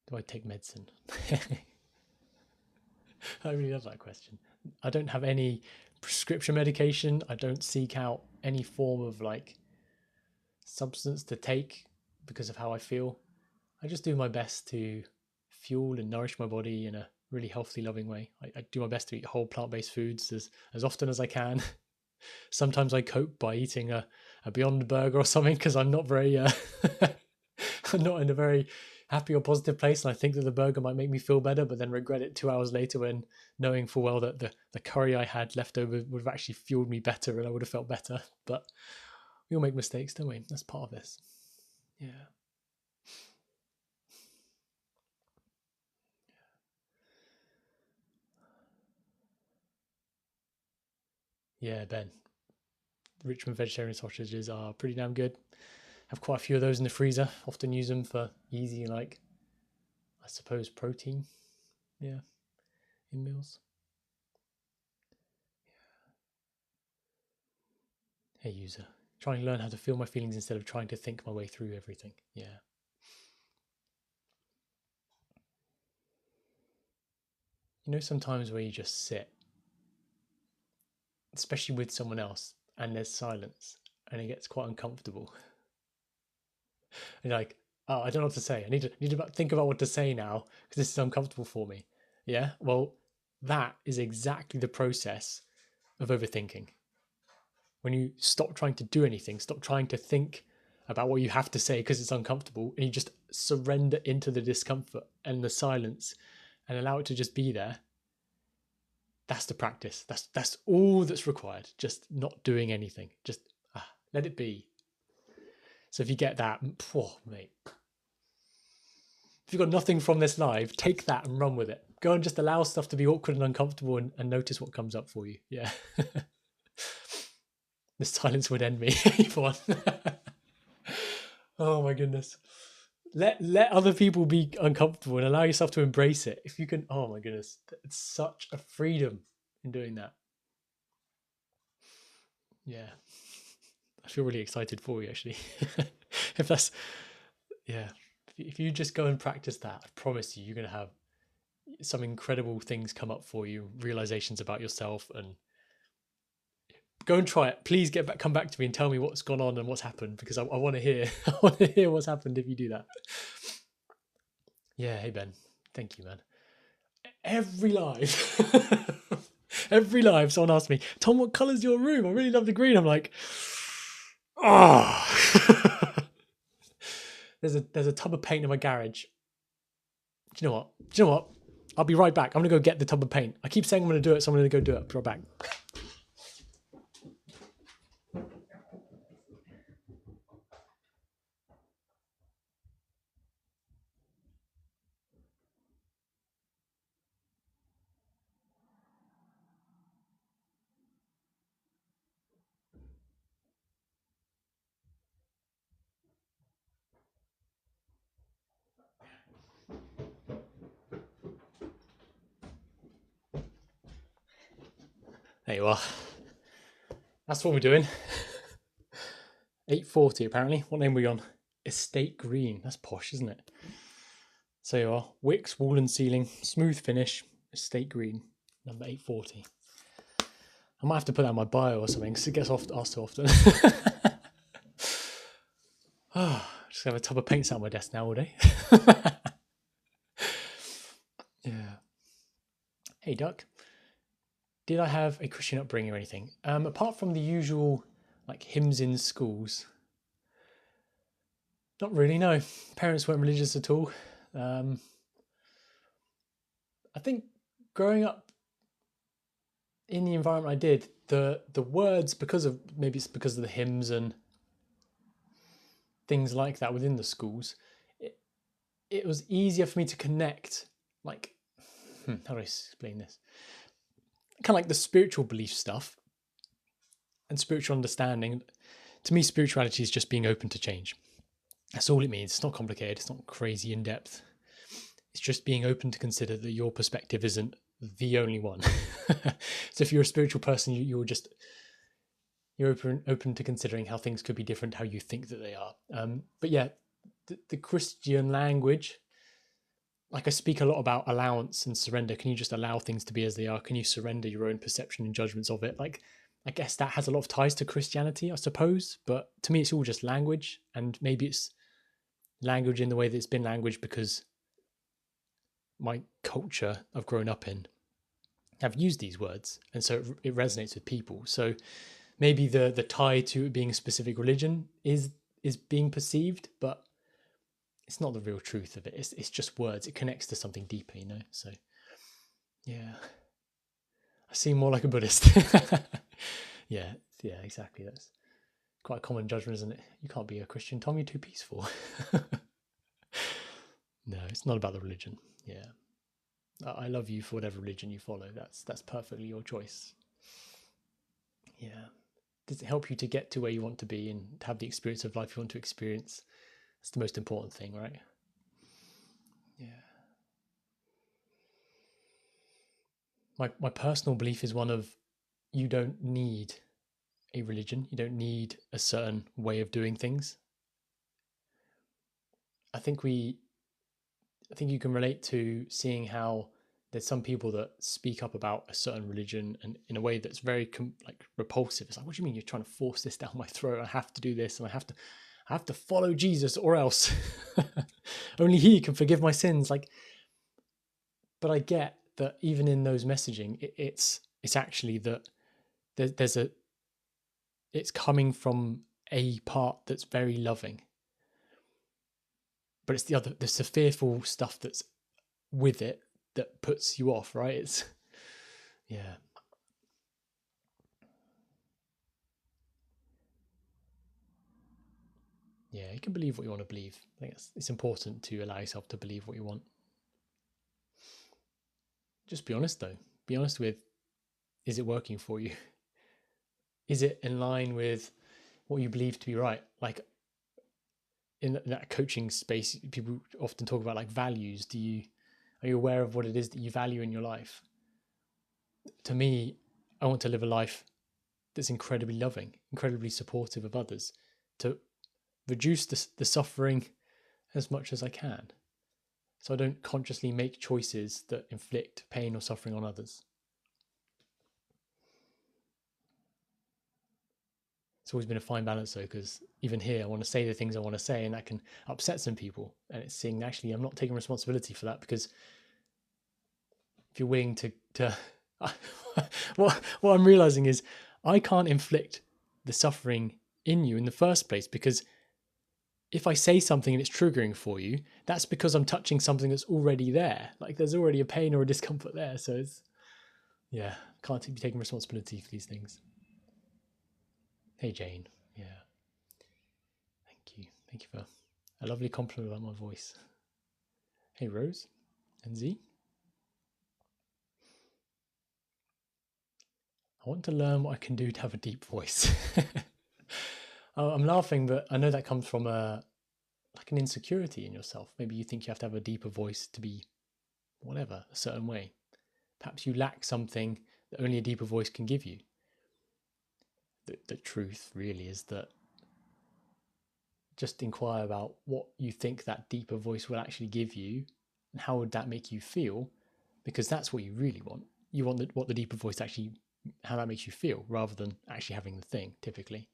Do I take medicine? I really love that question. I don't have any prescription medication. I don't seek out any form of like substance to take because of how I feel. I just do my best to fuel and nourish my body in a really healthy, loving way. I do my best to eat whole plant-based foods as often as I can. Sometimes I cope by eating a Beyond Burger or something, because I'm not very I'm not in a very happy or positive place, and I think that the burger might make me feel better, but then regret it 2 hours later when knowing full well that the curry I had left over would have actually fueled me better and I would have felt better. But we all make mistakes, don't we? That's part of this. Yeah. Yeah, Ben. Richmond vegetarian sausages are pretty damn good. Have quite a few of those in the freezer. Often use them for easy, like, I suppose, protein. Yeah, in meals. Hey, user. Trying to learn how to feel my feelings instead of trying to think my way through everything. Yeah. You know, sometimes where you just sit, especially with someone else, and there's silence, and it gets quite uncomfortable. And you're like, oh, I don't know what to say. I need to think about what to say now because this is uncomfortable for me. Yeah. Well, that is exactly the process of overthinking. When you stop trying to do anything, stop trying to think about what you have to say because it's uncomfortable, and you just surrender into the discomfort and the silence and allow it to just be there. That's the practice. That's all that's required. Just not doing anything. Just let it be. So if you get that, oh, mate, if you've got nothing from this live, take that and run with it. Go and just allow stuff to be awkward and uncomfortable, and notice what comes up for you. Yeah. The silence would end me. Oh my goodness. Let other people be uncomfortable and allow yourself to embrace it. If you can, oh my goodness, it's such a freedom in doing that. Yeah. I feel really excited for you, actually. If that's, yeah, if you just go and practice that, I promise you, you're going to have some incredible things come up for you, realizations about yourself, and go and try it. Please come back to me and tell me what's gone on and what's happened, because I want to hear, I want to hear what's happened if you do that. Yeah. Hey, Ben. Thank you, man. Every live, every live, someone asks me, Tom, what colour's your room? I really love the green. I'm like, oh. There's a tub of paint in my garage. Do you know what? I'll be right back. I'm gonna go get the tub of paint. I keep saying I'm gonna do it, so I'm gonna go do it. I'll be right back. There you are. That's what we're doing. 8:40 apparently. What name are we on? Estate Green. That's posh, isn't it? So you are. Wicks, wall and ceiling, smooth finish, Estate Green, number 840. I might have to put that in my bio or something because it gets asked too often. Oh, just have a tub of paint sat on my desk now all day. Yeah. Hey, Duck. Did I have a Christian upbringing or anything? Apart from the usual, like, hymns in schools, not really, no. Parents weren't religious at all. I think growing up in the environment I did, the words, maybe it's because of the hymns and things like that within the schools, it was easier for me to connect, like, how do I explain this? Kind of like the spiritual belief stuff and spiritual understanding. To me, spirituality is just being open to change. That's all it means. It's not complicated. It's not crazy in depth. It's just being open to consider that your perspective isn't the only one. So if you're a spiritual person, you're open to considering how things could be different, how you think that they are. But yeah, the Christian language, like, I speak a lot about allowance and surrender. Can you just allow things to be as they are? Can you surrender your own perception and judgments of it? Like, I guess that has a lot of ties to Christianity, I suppose. But to me, it's all just language, and maybe it's language in the way that it's been language because my culture I've grown up in have used these words, and so it resonates with people. So maybe the tie to it being a specific religion is being perceived, but it's not the real truth of it. It's just words. It connects to something deeper, you know. So yeah, I seem more like a Buddhist. yeah, exactly. That's quite a common judgment, isn't it? You can't be a Christian, Tom. You're too peaceful. No, it's not about the religion. Yeah, I love you for whatever religion you follow. That's perfectly your choice. Yeah. Does it help you to get to where you want to be and to have the experience of life you want to experience? That's the most important thing, right? Yeah. My personal belief is one of, you don't need a religion. You don't need a certain way of doing things. I think you can relate to seeing how there's some people that speak up about a certain religion and in a way that's very like repulsive. It's like, what do you mean you're trying to force this down my throat? I have to do this, and I have to follow Jesus, or else only he can forgive my sins. Like, but I get that even in those messaging, it's actually that there's a it's coming from a part that's very loving, but it's the fearful stuff that's with it that puts you off, right? It's yeah. Yeah, you can believe what you want to believe. I think it's important to allow yourself to believe what you want. Just be honest though. Be honest with, is it working for you? Is it in line with what you believe to be right? Like in that coaching space, people often talk about like values. Are you aware of what it is that you value in your life? To me, I want to live a life that's incredibly loving, incredibly supportive of others, to reduce the suffering as much as I can. So I don't consciously make choices that inflict pain or suffering on others. It's always been a fine balance though, because even here I want to say the things I want to say, and that can upset some people. And it's seeing actually I'm not taking responsibility for that, because if you're willing to what I'm realizing is I can't inflict the suffering in you in the first place, because if I say something and it's triggering for you, that's because I'm touching something that's already there. Like there's already a pain or a discomfort there. So it's, yeah, can't be taking responsibility for these things. Hey, Jane. Yeah. Thank you. Thank you for a lovely compliment about my voice. Hey, Rose and Z. I want to learn what I can do to have a deep voice. I'm laughing, but I know that comes from like an insecurity in yourself. Maybe you think you have to have a deeper voice to be whatever, a certain way. Perhaps you lack something that only a deeper voice can give you. The truth really is that just inquire about what you think that deeper voice will actually give you, and how would that make you feel, because that's what you really want. You want what the deeper voice actually, how that makes you feel, rather than actually having the thing typically.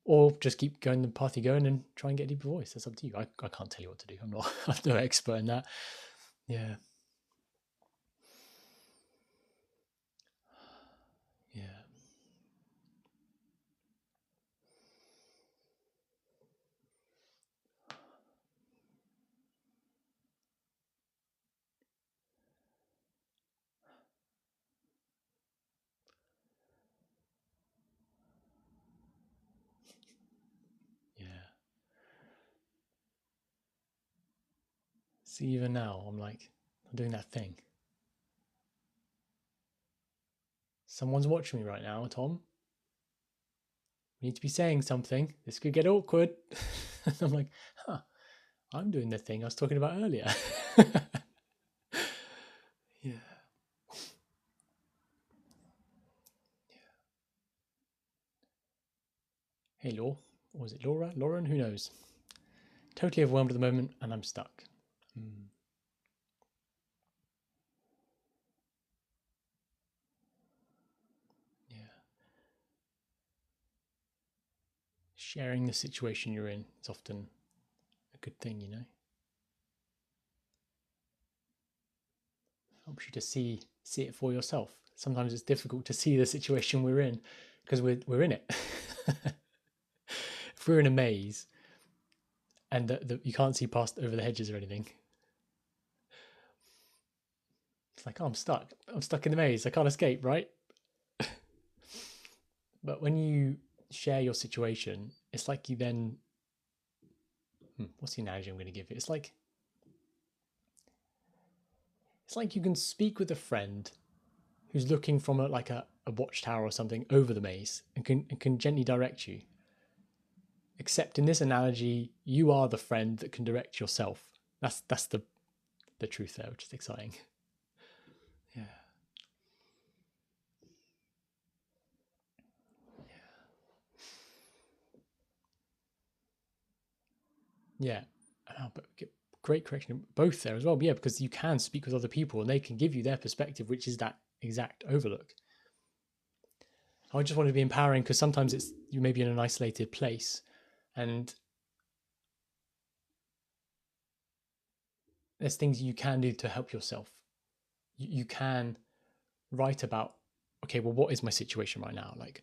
Or just keep going the path you're going and try and get a deeper voice. That's up to you. I can't tell you what to do. I'm no expert in that. Yeah. Yeah. Yeah. See, even now, I'm doing that thing. Someone's watching me right now, Tom. We need to be saying something. This could get awkward. I'm like, I'm doing the thing I was talking about earlier. Yeah. Hey, Law. Or was it Laura? Lauren? Who knows? Totally overwhelmed at the moment, and I'm stuck. Yeah. Sharing the situation you're in is often a good thing, you know? Helps you to see it for yourself. sometimes it's difficult to see the situation we're in because we're in it. If we're in a maze and you can't see past over the hedges or anything, it's like, oh, I'm stuck. I'm stuck in the maze. I can't escape, right? But when you share your situation, it's like you then, what's the analogy I'm going to give you? It's like you can speak with a friend who's looking from a watchtower or something over the maze and can gently direct you. Except in this analogy, you are the friend that can direct yourself. That's the truth there, which is exciting. Yeah. Yeah. But great correction. Both there as well. Yeah, because you can speak with other people and they can give you their perspective, which is that exact overlook. I just want to be empowering because sometimes you may be in an isolated place and there's things you can do to help yourself. You can write about, okay, well, what is my situation right now? Like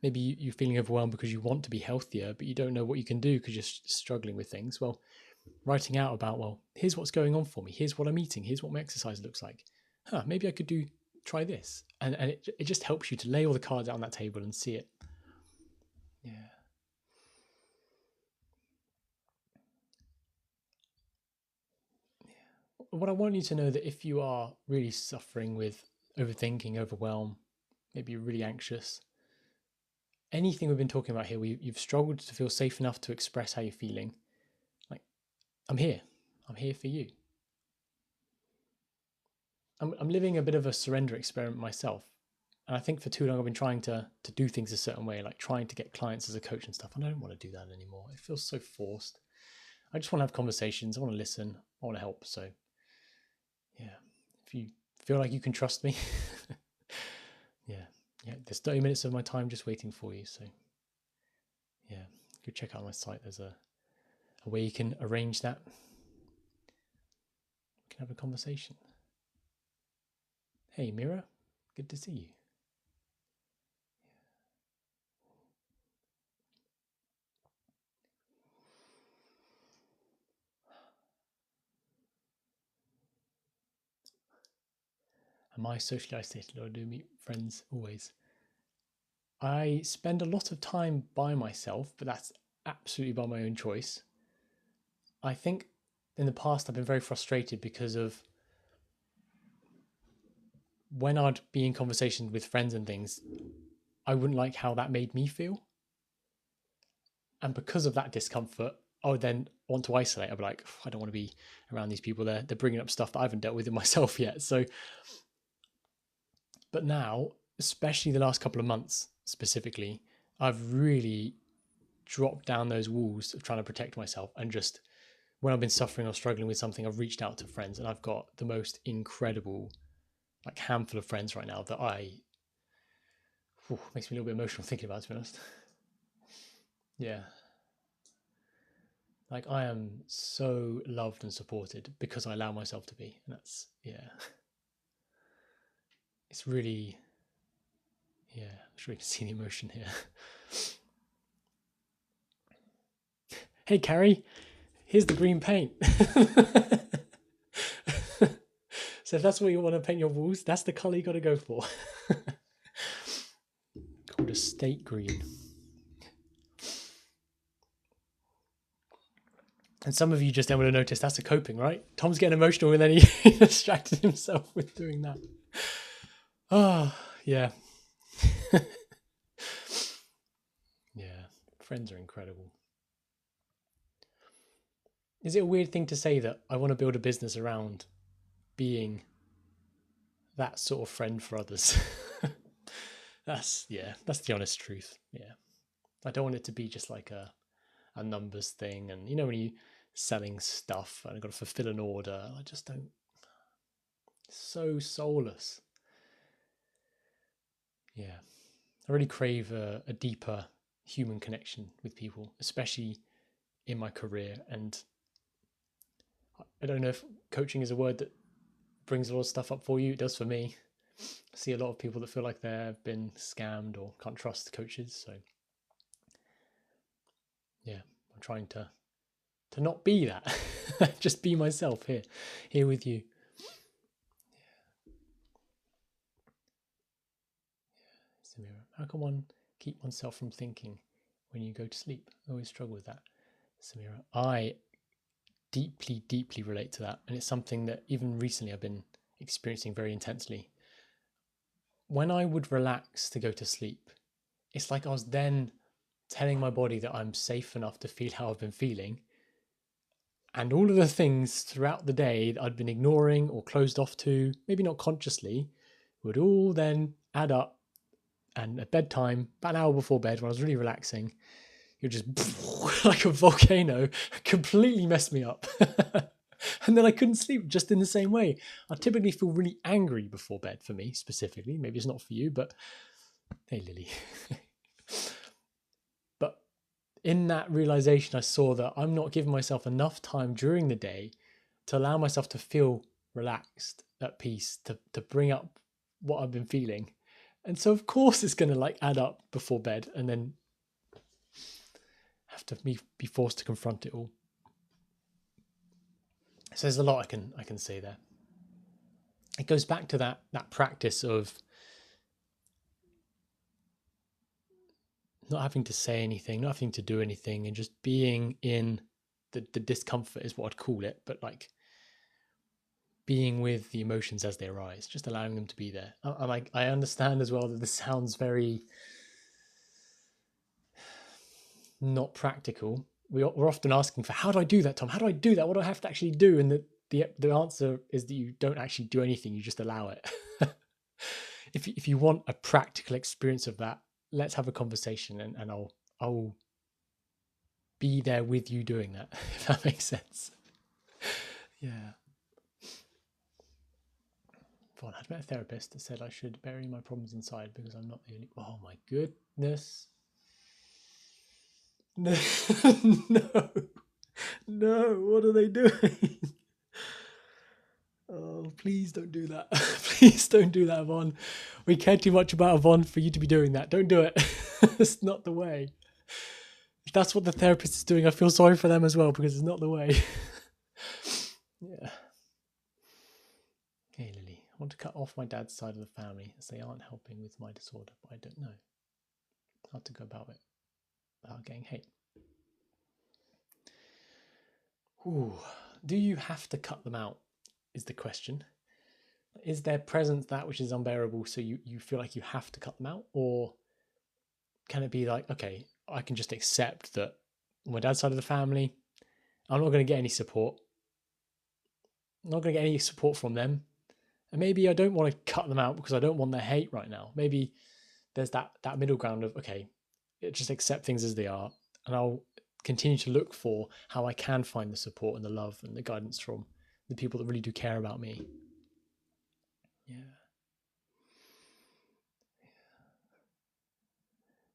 maybe you're feeling overwhelmed because you want to be healthier, but you don't know what you can do because you're struggling with things. Well, writing out about, well, here's what's going on for me. Here's what I'm eating. Here's what my exercise looks like. Maybe I could try this. And it just helps you to lay all the cards out on that table and see it. Yeah. What I want you to know that if you are really suffering with overthinking, overwhelm, maybe you're really anxious, anything we've been talking about here, you've struggled to feel safe enough to express how you're feeling, like, I'm here for you. I'm living a bit of a surrender experiment myself. And I think for too long I've been trying to do things a certain way, like trying to get clients as a coach and stuff. And I don't want to do that anymore. It feels so forced. I just want to have conversations. I want to listen. I want to help. So yeah, if you feel like you can trust me, yeah, there's 30 minutes of my time just waiting for you. So yeah, go check out my site. There's a way you can arrange that. We can have a conversation. Hey, Mira, good to see you. Am I socially isolated or do I meet friends always? I spend a lot of time by myself, but that's absolutely by my own choice. I think in the past I've been very frustrated because of when I'd be in conversation with friends and things, I wouldn't like how that made me feel. And because of that discomfort, I would then want to isolate. I'd be like, I don't want to be around these people. They're bringing up stuff that I haven't dealt with in myself yet. So, but now, especially the last couple of months specifically, I've really dropped down those walls of trying to protect myself and just when I've been suffering or struggling with something, I've reached out to friends and I've got the most incredible handful of friends right now that makes me a little bit emotional thinking about it, to be honest. Yeah. Like I am so loved and supported because I allow myself to be. And that's, yeah. It's really, yeah, I'm sure you can see the emotion here. Hey, Carrie, here's the green paint. So if that's what you want to paint your walls, that's the color you got to go for. Called a state green. And some of you just then would have noticed that's a coping, right? Tom's getting emotional and then he distracted himself with doing that. Oh, yeah. Yeah, friends are incredible. Is it a weird thing to say that I want to build a business around being that sort of friend for others? That's the honest truth. Yeah. I don't want it to be just like a numbers thing. And you know, when you selling stuff and I've got to fulfill an order, I just don't. So soulless. Yeah. I really crave a deeper human connection with people, especially in my career. And I don't know if coaching is a word that brings a lot of stuff up for you. It does for me. I see a lot of people that feel like they've been scammed or can't trust coaches. So yeah, I'm trying to not be that. Just be myself here with you. Samira, how can one keep oneself from thinking when you go to sleep? I always struggle with that. Samira, I deeply relate to that, and it's something that even recently I've been experiencing very intensely. When I would relax to go to sleep, it's like I was then telling my body that I'm safe enough to feel how I've been feeling, and all of the things throughout the day that I'd been ignoring or closed off to, maybe not consciously, would all then add up. And at bedtime, about an hour before bed, when I was really relaxing, you're just like a volcano, completely messed me up. And then I couldn't sleep just in the same way. I typically feel really angry before bed, for me specifically. Maybe it's not for you, but hey, Lily. But in that realization, I saw that I'm not giving myself enough time during the day to allow myself to feel relaxed, at peace, to bring up what I've been feeling. And so of course it's going to like add up before bed, and then have to be forced to confront it all. So there's a lot I can say there. It goes back to that practice of not having to say anything, not having to do anything, and just being in the discomfort is what I'd call it, but like being with the emotions as they arise, just allowing them to be there. And I understand as well that this sounds very not practical. We're often asking for, how do I do that, Tom? How do I do that? What do I have to actually do? And the answer is that you don't actually do anything. You just allow it. If you want a practical experience of that, let's have a conversation, and I'll be there with you doing that, if that makes sense. Yeah. I had met a therapist that said I should bury my problems inside because I'm not the only. Oh my goodness. No, no, what are they doing? Oh, please don't do that. Please don't do that, Yvonne. We care too much about Yvonne for you to be doing that. Don't do it. It's not the way. If that's what the therapist is doing, I feel sorry for them as well, because it's not the way. Yeah. Okay, Lily. I want to cut off my dad's side of the family as they aren't helping with my disorder, but I don't know how to go about it without getting hate. Ooh. Do you have to cut them out is the question. Is their presence that which is unbearable, so you feel like you have to cut them out? Or can it be like, okay, I can just accept that on my dad's side of the family, I'm not going to get any support. I'm not going to get any support from them. And maybe I don't want to cut them out because I don't want their hate right now. Maybe there's that middle ground of, okay, just accept things as they are, and I'll continue to look for how I can find the support and the love and the guidance from the people that really do care about me. Yeah.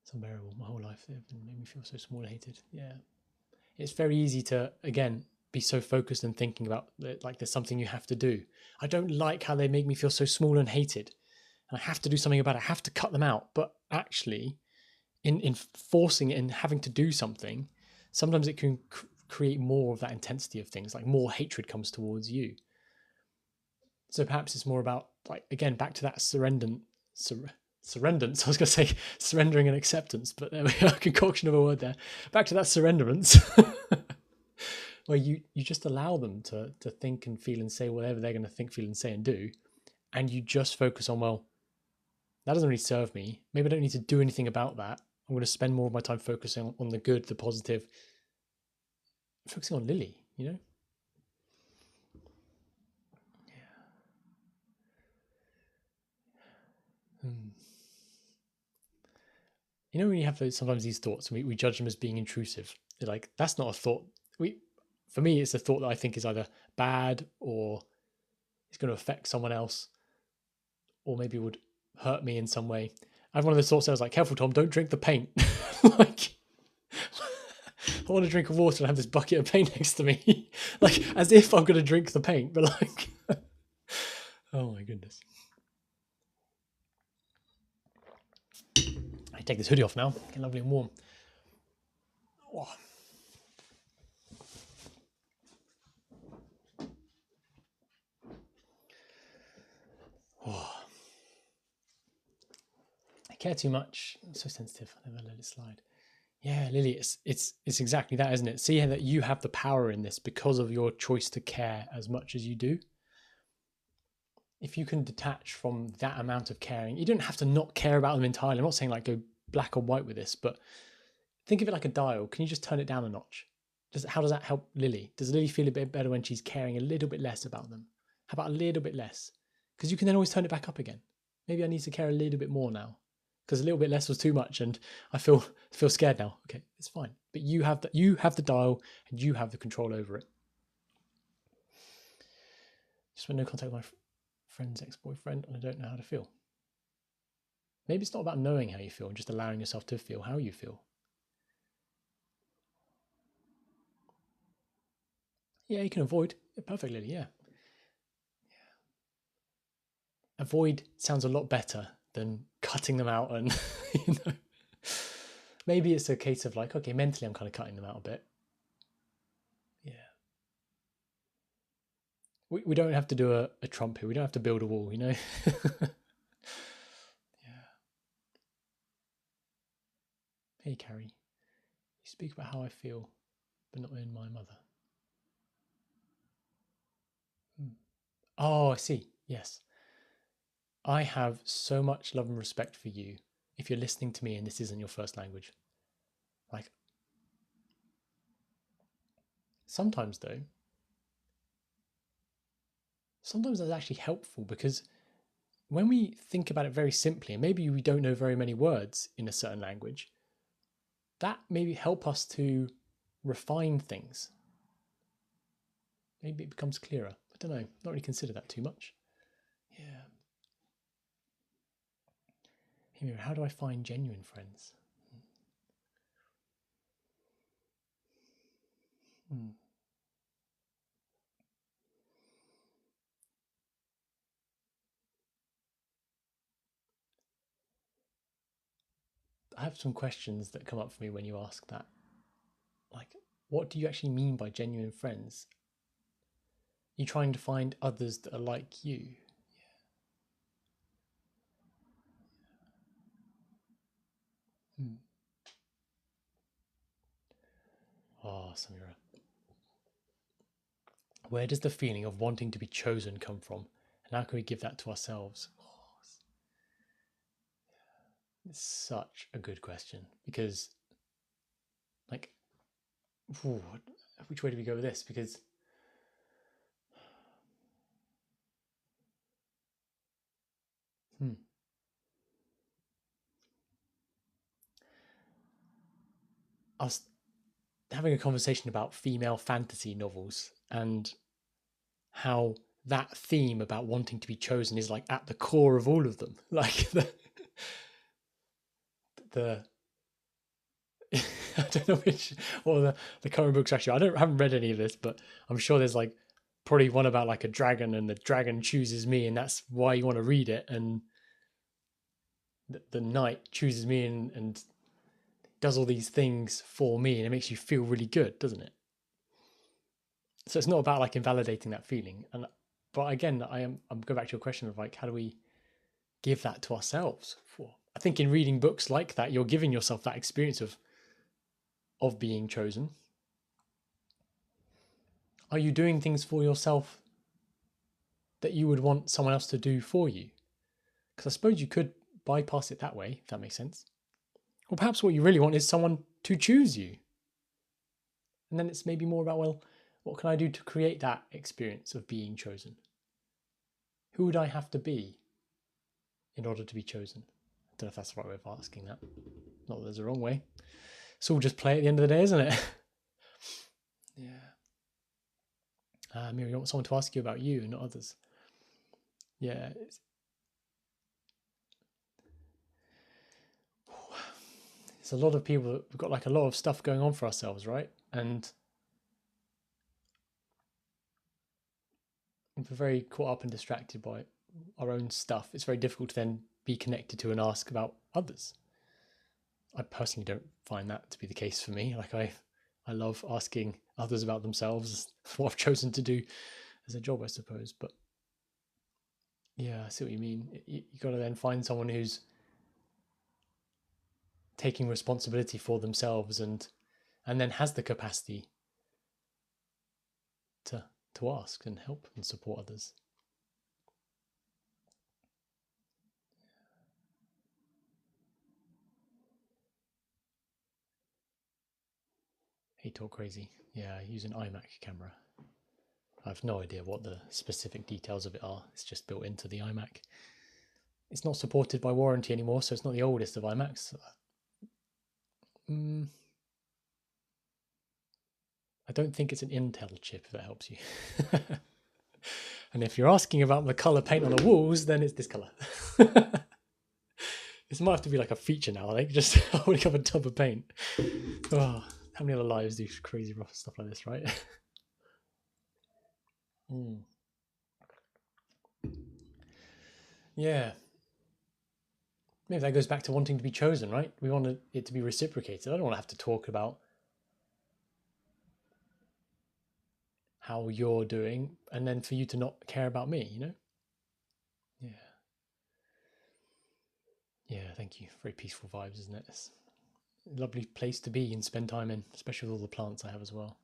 It's unbearable. My whole life they've made me feel so small and hated. Yeah. It's very easy to, again, be so focused and thinking about like there's something you have to do. I don't like how they make me feel so small and hated, and I have to do something about it. I have to cut them out. But actually, in forcing it and having to do something, sometimes it can create more of that intensity of things, like more hatred comes towards you. So perhaps it's more about, like, again, back to that surrendance. I was going to say surrendering and acceptance, but there we are, concoction of a word there. Back to that surrenderance, where you just allow them to think and feel and say whatever they're going to think, feel and say and do. And you just focus on, well, that doesn't really serve me. Maybe I don't need to do anything about that. I'm going to spend more of my time focusing on the good, the positive, focusing on Lily, you know? Yeah. You know, when you have sometimes these thoughts, and we judge them as being intrusive. They're like, that's not a thought. For me, it's a thought that I think is either bad or it's going to affect someone else, or maybe would hurt me in some way. I have one of those thoughts that I was like, careful, Tom, don't drink the paint. Like, I want to drink water and have this bucket of paint next to me. Like, as if I'm going to drink the paint, but like, oh my goodness. I take this hoodie off now, get lovely and warm. Oh. Oh. I care too much. I'm so sensitive. I never let it slide. Yeah, Lily, it's exactly that, isn't it? See that you have the power in this because of your choice to care as much as you do. If you can detach from that amount of caring, you don't have to not care about them entirely. I'm not saying like go black or white with this, but think of it like a dial. Can you just turn it down a notch? How does that help Lily? Does Lily feel a bit better when she's caring a little bit less about them? How about a little bit less? Because you can then always turn it back up again. Maybe I need to care a little bit more now, because a little bit less was too much, and I feel scared now. Okay, it's fine. But you have the dial, and you have the control over it. Just went no contact with my friend's ex-boyfriend, and I don't know how to feel. Maybe it's not about knowing how you feel and just allowing yourself to feel how you feel. Yeah, you can avoid. Perfectly, yeah. Avoid sounds a lot better than cutting them out and, you know. Maybe it's a case of like, okay, mentally I'm kind of cutting them out a bit. Yeah. We don't have to do a Trump here. We don't have to build a wall, you know. Yeah. Hey, Carrie. You speak about how I feel, but not in my mother. Oh, I see. Yes. I have so much love and respect for you if you're listening to me and this isn't your first language. Like, sometimes though, sometimes that's actually helpful, because when we think about it very simply, and maybe we don't know very many words in a certain language, that maybe help us to refine things. Maybe it becomes clearer. I don't know. Not really consider that too much. Yeah. Hey, how do I find genuine friends? I have some questions that come up for me when you ask that. Like, what do you actually mean by genuine friends? You're trying to find others that are like you. Yeah. Oh, Samira. Where does the feeling of wanting to be chosen come from? And how can we give that to ourselves? Oh, it's such a good question, because, like, which way do we go with this? Because I was having a conversation about female fantasy novels and how that theme about wanting to be chosen is like at the core of all of them. Like the I don't know which or the current books actually. I haven't read any of this, but I'm sure there's like probably one about like a dragon and the dragon chooses me, and that's why you want to read it. And the knight chooses me and does all these things for me, and it makes you feel really good, doesn't it? So it's not about like invalidating that feeling. But again, I'm going back to your question of like, how do we give that to ourselves? I think in reading books like that, you're giving yourself that experience of being chosen. Are you doing things for yourself that you would want someone else to do for you? Because I suppose you could bypass it that way, if that makes sense. Or perhaps what you really want is someone to choose you. And then it's maybe more about, well, what can I do to create that experience of being chosen? Who would I have to be in order to be chosen? I don't know if that's the right way of asking that. Not that there's a wrong way. It's all just play at the end of the day, isn't it? Yeah. Mira, you want someone to ask you about you and not others. Yeah. It's a lot of people that we've got like a lot of stuff going on for ourselves, right? And if we're very caught up and distracted by our own stuff, it's very difficult to then be connected to and ask about others. I personally don't find that to be the case for me. Like I love asking others about themselves. What I've chosen to do as a job, I suppose. But yeah, I see what you mean. You got to then find someone who's taking responsibility for themselves and then has the capacity to ask and help and support others. Hey, talk crazy. Yeah, I use an iMac camera. I have no idea what the specific details of it are. It's just built into the iMac. It's not supported by warranty anymore, so it's not the oldest of iMacs. I don't think it's an Intel chip, if that helps you. And if you're asking about the color paint on the walls, then it's this color. This might have to be like a feature now, I think, just holding up a tub of paint. Oh, how many other lives do crazy rough stuff like this, right? Yeah. Maybe that goes back to wanting to be chosen, right? We want it to be reciprocated. I don't want to have to talk about how you're doing and then for you to not care about me, you know? Yeah. Yeah, thank you. Very peaceful vibes, isn't it? It's a lovely place to be and spend time in, especially with all the plants I have as well.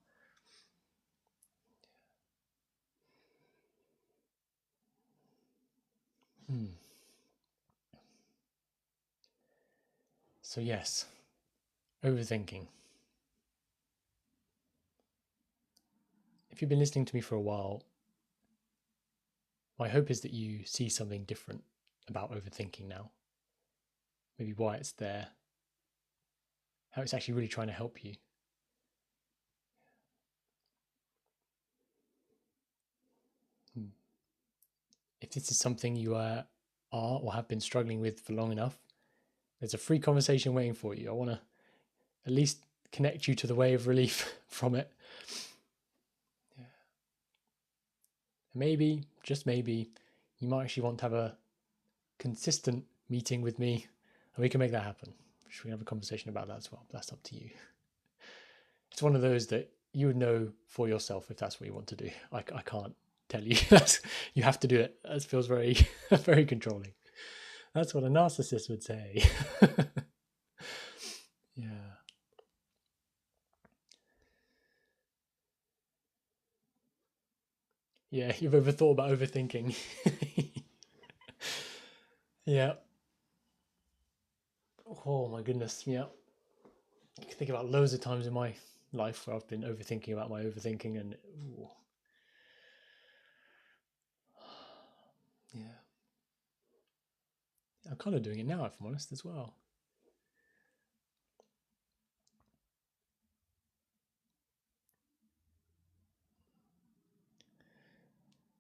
So, yes, overthinking. If you've been listening to me for a while, my hope is that you see something different about overthinking now. Maybe why it's there, how it's actually really trying to help you. If this is something you are or have been struggling with for long enough, there's a free conversation waiting for you. I want to at least connect you to the way of relief from it. Yeah. Maybe, just maybe, you might actually want to have a consistent meeting with me and we can make that happen. Should we have a conversation about that as well? That's up to you. It's one of those that you would know for yourself if that's what you want to do. I can't tell you. You have to do it. That feels very, very controlling. That's what a narcissist would say. Yeah. Yeah, you've ever thought about overthinking? Yeah. Oh my goodness. Yeah. You can think about loads of times in my life where I've been overthinking about my overthinking and ooh. Yeah. I'm kind of doing it now, if I'm honest, as well.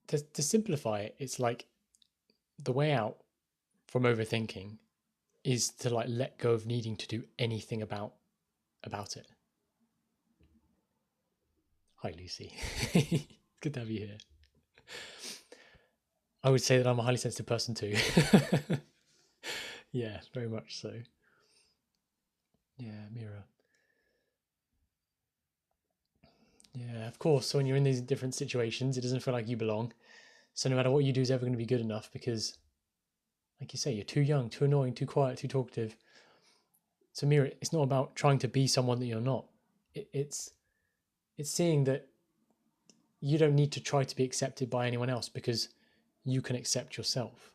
To simplify it, it's like the way out from overthinking is to like let go of needing to do anything about it. Hi, Lucy. Good to have you here. I would say that I'm a highly sensitive person too. Yeah, very much so. Yeah, Mira. Yeah, of course. So when you're in these different situations, it doesn't feel like you belong. So no matter what you do is ever going to be good enough because, like you say, you're too young, too annoying, too quiet, too talkative. So Mira, it's not about trying to be someone that you're not. It's seeing that you don't need to try to be accepted by anyone else because you can accept yourself.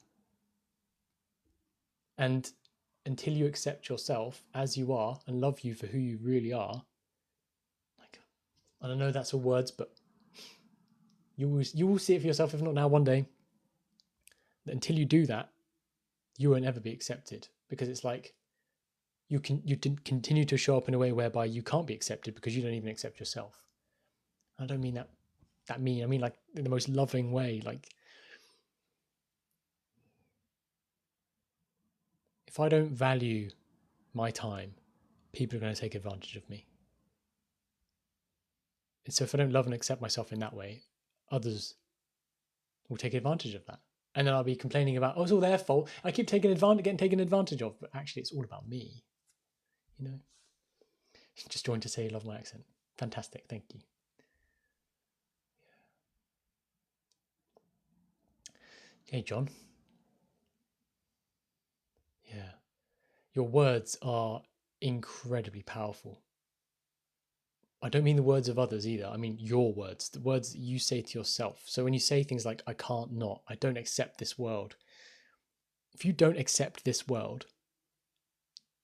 And until you accept yourself as you are and love you for who you really are, like, I don't know that's all words, but you will see it for yourself, if not now, one day. That until you do that, you won't ever be accepted because it's like you continue to show up in a way whereby you can't be accepted because you don't even accept yourself. I don't mean that mean. I mean like in the most loving way. Like if I don't value my time, people are going to take advantage of me. And so if I don't love and accept myself in that way, others will take advantage of that. And then I'll be complaining about, oh, it's all their fault. I keep getting taken advantage of, but actually it's all about me. you know. Just joined to say you love my accent. Fantastic, thank you. Hey, John. Yeah. Your words are incredibly powerful. I don't mean the words of others either. I mean your words, the words that you say to yourself. So when you say things like, I can't not, I don't accept this world. If you don't accept this world,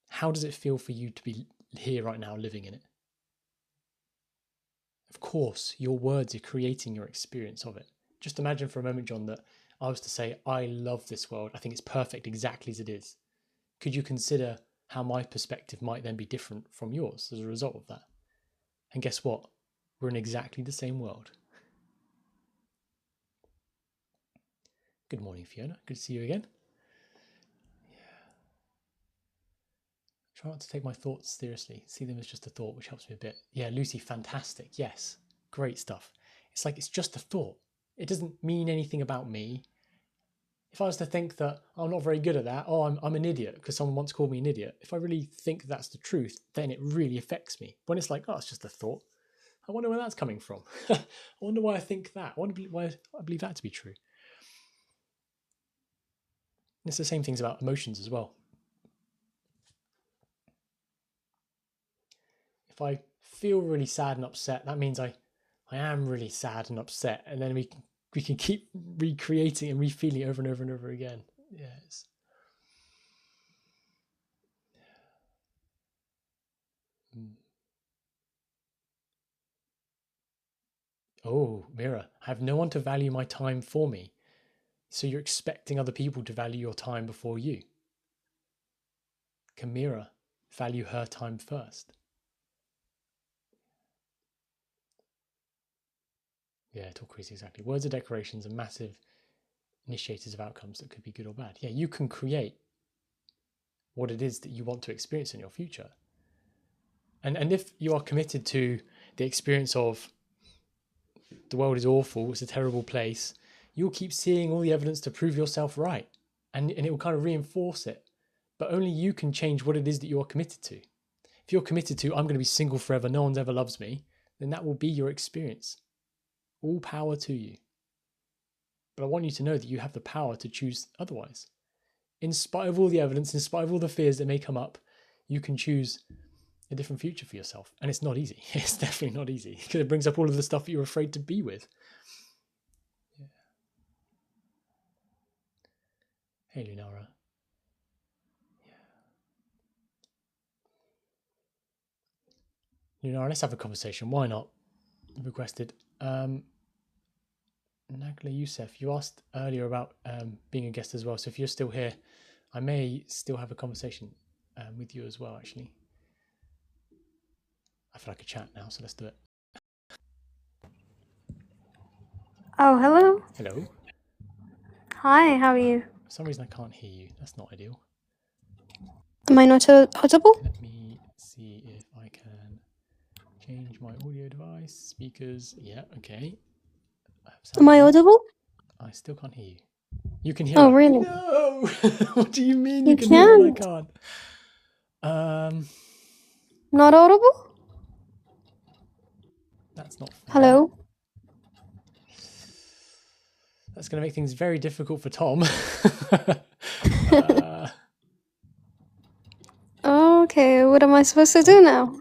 how does it feel for you to be here right now living in it? Of course, your words are creating your experience of it. Just imagine for a moment, John, that I was to say, I love this world. I think it's perfect exactly as it is. Could you consider how my perspective might then be different from yours as a result of that? And guess what? We're in exactly the same world. Good morning, Fiona. Good to see you again. Yeah. Try not to take my thoughts seriously. See them as just a thought, which helps me a bit. Yeah, Lucy, fantastic. Yes, great stuff. It's like it's just a thought. It doesn't mean anything about me. If I was to think that I'm not very good at that, oh, I'm an idiot because someone once called me an idiot. If I really think that's the truth, then it really affects me. When it's like, oh, it's just a thought. I wonder where that's coming from. I wonder why I think that. I wonder why I believe that to be true. And it's the same things about emotions as well. If I feel really sad and upset, that means I am really sad and upset, and then we can keep recreating and re-feeling it over and over and over again. Yes. Oh, Mira, I have no one to value my time for me. So you're expecting other people to value your time before you. Can Mira value her time first? Yeah, talk crazy, exactly. Words of decorations are massive initiators of outcomes that could be good or bad. Yeah, you can create what it is that you want to experience in your future. And if you are committed to the experience of the world is awful, it's a terrible place, you'll keep seeing all the evidence to prove yourself right. And it will kind of reinforce it. But only you can change what it is that you are committed to. If you're committed to, I'm going to be single forever, no one's ever loves me, then that will be your experience. All power to you. But I want you to know that you have the power to choose otherwise. In spite of all the evidence, in spite of all the fears that may come up, you can choose a different future for yourself. And it's not easy. It's definitely not easy because it brings up all of the stuff that you're afraid to be with. Yeah. Hey, Lunara. Yeah. Lunara, let's have a conversation. Why not? Requested. Nagla Youssef, you asked earlier about being a guest as well. So if you're still here, I may still have a conversation with you as well, actually. I feel like a chat now, so let's do it. Oh, hello. Hello. Hi, how are you? For some reason I can't hear you. That's not ideal. Am I not audible? Let me see if I can change my audio device. Speakers. Yeah, okay. Am I audible? I still can't hear you. You can hear Oh, us. really? No! What do you mean You you can hear and I can't? can't? Not audible? That's not fair. Hello? That's going to make things very difficult for Tom. Okay, what am I supposed to do now?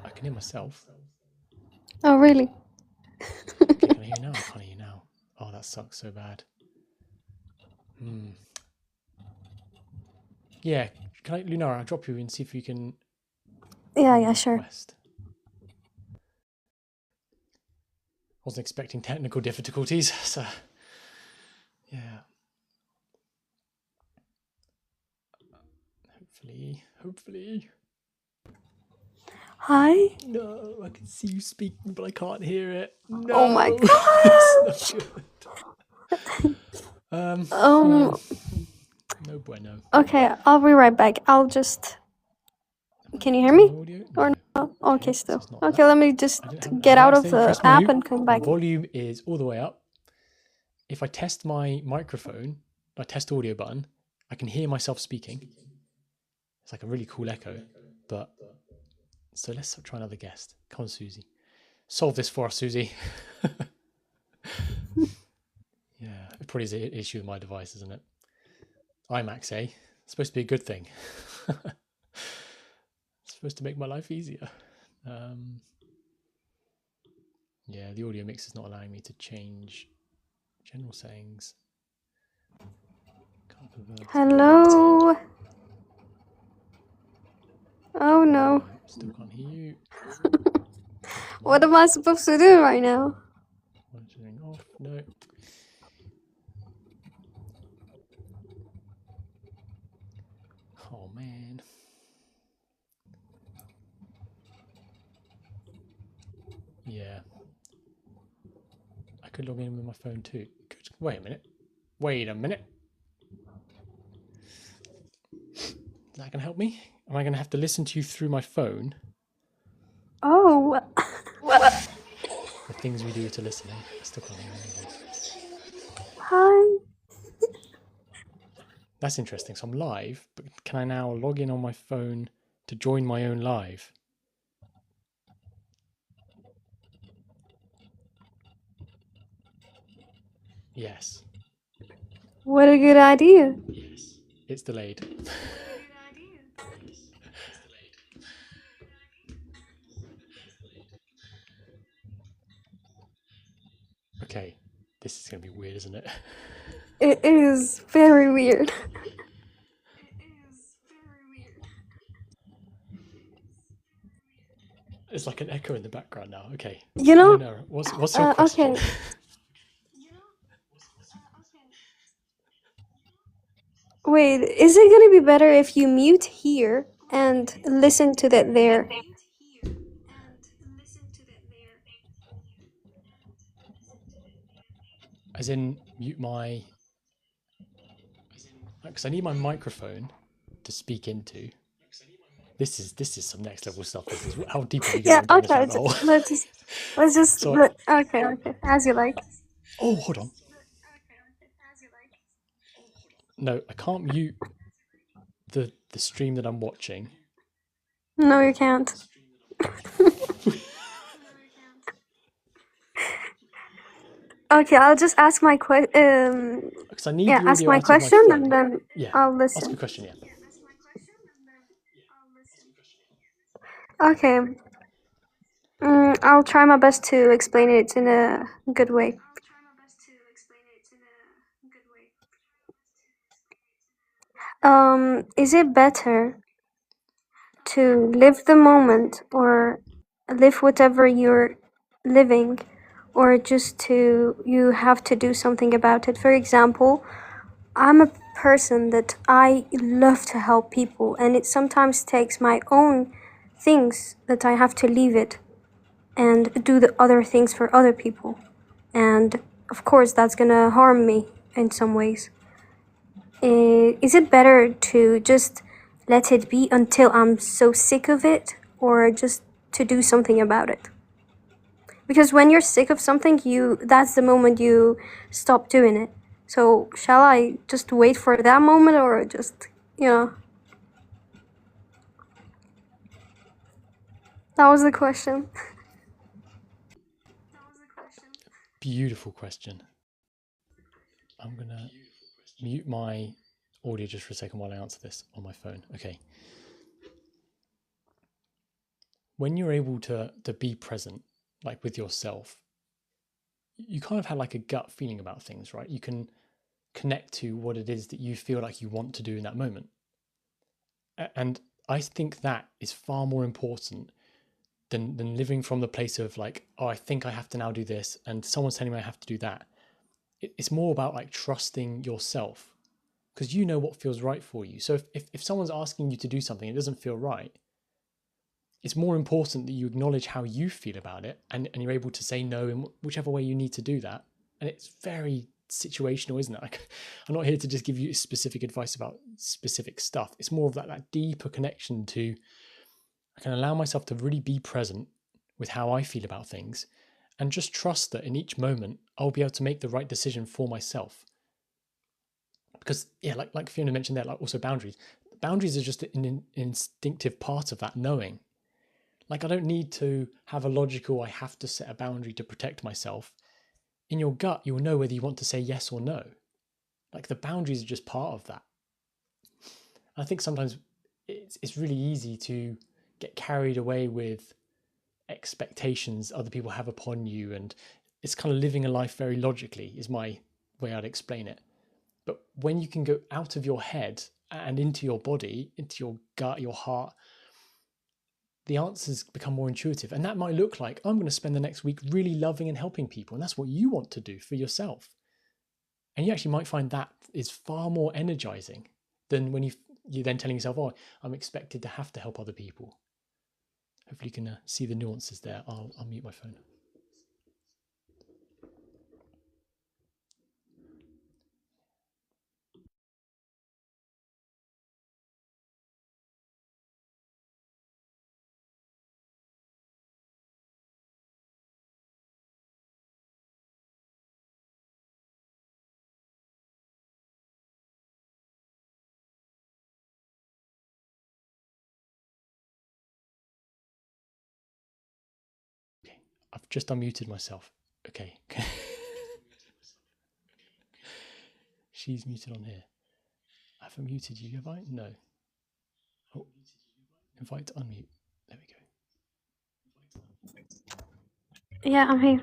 I can hear myself. Oh, really? Okay, can I hear you now? I can't hear you now. Oh, that sucks so bad. Yeah, can I, Lunara, I'll drop you and see if you can. Yeah, sure. Request. Wasn't expecting technical difficulties, so yeah. Hopefully. Hi? No, I can see you speaking, but I can't hear it. No, Oh my it's gosh! not good. No bueno. Okay, I'll be right back. I'll just... Can you hear me? Audio? Or No. no? Okay, still. Okay, that. let me just get out of the app and come back. The volume is all the way up. If I test my microphone, I test audio button, I can hear myself speaking. It's like a really cool echo, but So let's try another guest. Come on, Susie. Solve this for us, Susie. Yeah, it probably is an issue with my device, isn't it? iMacs, eh? It's supposed to be a good thing. It's supposed to make my life easier. Yeah, the audio mix is not allowing me to change general settings. Hello. Oh no. Still can't hear you. What am I supposed to do right now? Monitoring off. No. Oh man. Yeah. I could log in with my phone too. Wait a minute. Wait a minute. Is that going to help me? Am I going to have to listen to you through my phone? Oh. The things we do to listen. I still can't hear anything. Hi. That's interesting. So I'm live, but can I now log in on my phone to join my own live? Yes. What a good idea. Yes. It's delayed. Okay. This is going to be weird, isn't it? It is very weird. It's like an echo in the background now. Okay. You know? No. What's your question? Okay. Wait, is it gonna be better if you mute here and listen to that there? As in mute my... Because I need my microphone to speak into. This is some next level stuff. This is how deep are we Yeah, going down okay. this rabbit hole? Let's just So, okay, as you like. oh, hold on. No, I can't mute the stream that I'm watching. No, you can't. Okay, I'll just ask my question. Because I need Yeah, the ask audio my out of my question phone. and then Yeah, I'll ask a listen. question, yeah. Okay. I'll try my best to explain it in a good way. Is it better to live the moment or live whatever you're living, or just you have to do something about it? For example, I'm a person that I love to help people, and it sometimes takes my own things that I have to leave it and do the other things for other people. And of course, that's gonna harm me in some ways. Is it better to just let it be until I'm so sick of it, or just to do something about it? Because when you're sick of something, that's the moment you stop doing it. So shall I just wait for that moment, or just, That was the question. Beautiful question. I'm going to mute my audio just for a second while I answer this on my phone. Okay. When you're able to be present, like with yourself, you kind of have like a gut feeling about things, right? You can connect to what it is that you feel like you want to do in that moment. And I think that is far more important than living from the place of like, oh, I think I have to now do this, and someone's telling me I have to do that. It's more about like trusting yourself, because you know what feels right for you. So if someone's asking you to do something, it doesn't feel right, it's more important that you acknowledge how you feel about it, and you're able to say no in whichever way you need to do that. And it's very situational, isn't it? Like, I'm not here to just give you specific advice about specific stuff. It's more of that deeper connection to, I can allow myself to really be present with how I feel about things, and just trust that in each moment I'll be able to make the right decision for myself. Because yeah, like Fiona mentioned there, like also boundaries. Boundaries are just an instinctive part of that knowing. Like, I don't need to have a logical, I have to set a boundary to protect myself. In your gut, you'll know whether you want to say yes or no. Like, the boundaries are just part of that. I think sometimes it's really easy to get carried away with expectations other people have upon you, and it's kind of living a life very logically is my way I'd explain it. But when you can go out of your head and into your body, into your gut, your heart, the answers become more intuitive. And that might look like, I'm going to spend the next week really loving and helping people, and that's what you want to do for yourself. And you actually might find that is far more energizing than when you're then telling yourself, oh, I'm expected to have to help other people. Hopefully you can see the nuances there. I'll mute my phone. Okay, I've just unmuted myself. Okay. She's muted on here. I've unmuted you, have I? No. Oh, invite to unmute. There we go. Yeah, I'm here.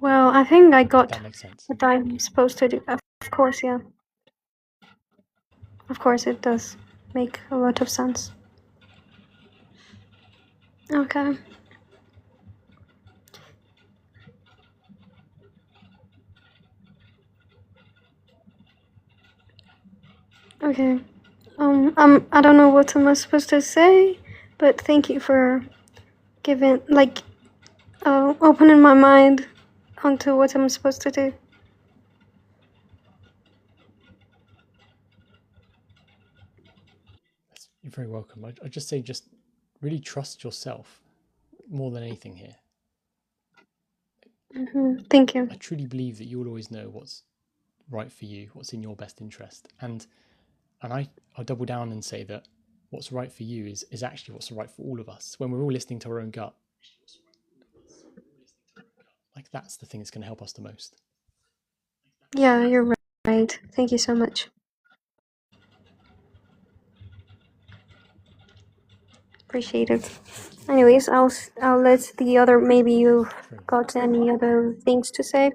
Well, I think I got That makes sense. what I'm supposed to do. Of course, yeah. Of course, it does make a lot of sense. Okay. Okay. I don't know what am I supposed to say, but thank you for giving, opening my mind onto what I'm supposed to do. You're very welcome. I just say, just really trust yourself more than anything here. Thank you. I truly believe that you'll always know what's right for you, what's in your best interest. And I'll double down and say that what's right for you is actually what's right for all of us. When we're all listening to our own gut, like, that's the thing that's going to help us the most. Yeah, you're right. Thank you so much. Appreciate it. Anyways, I'll let the other, maybe you've got any other things to say.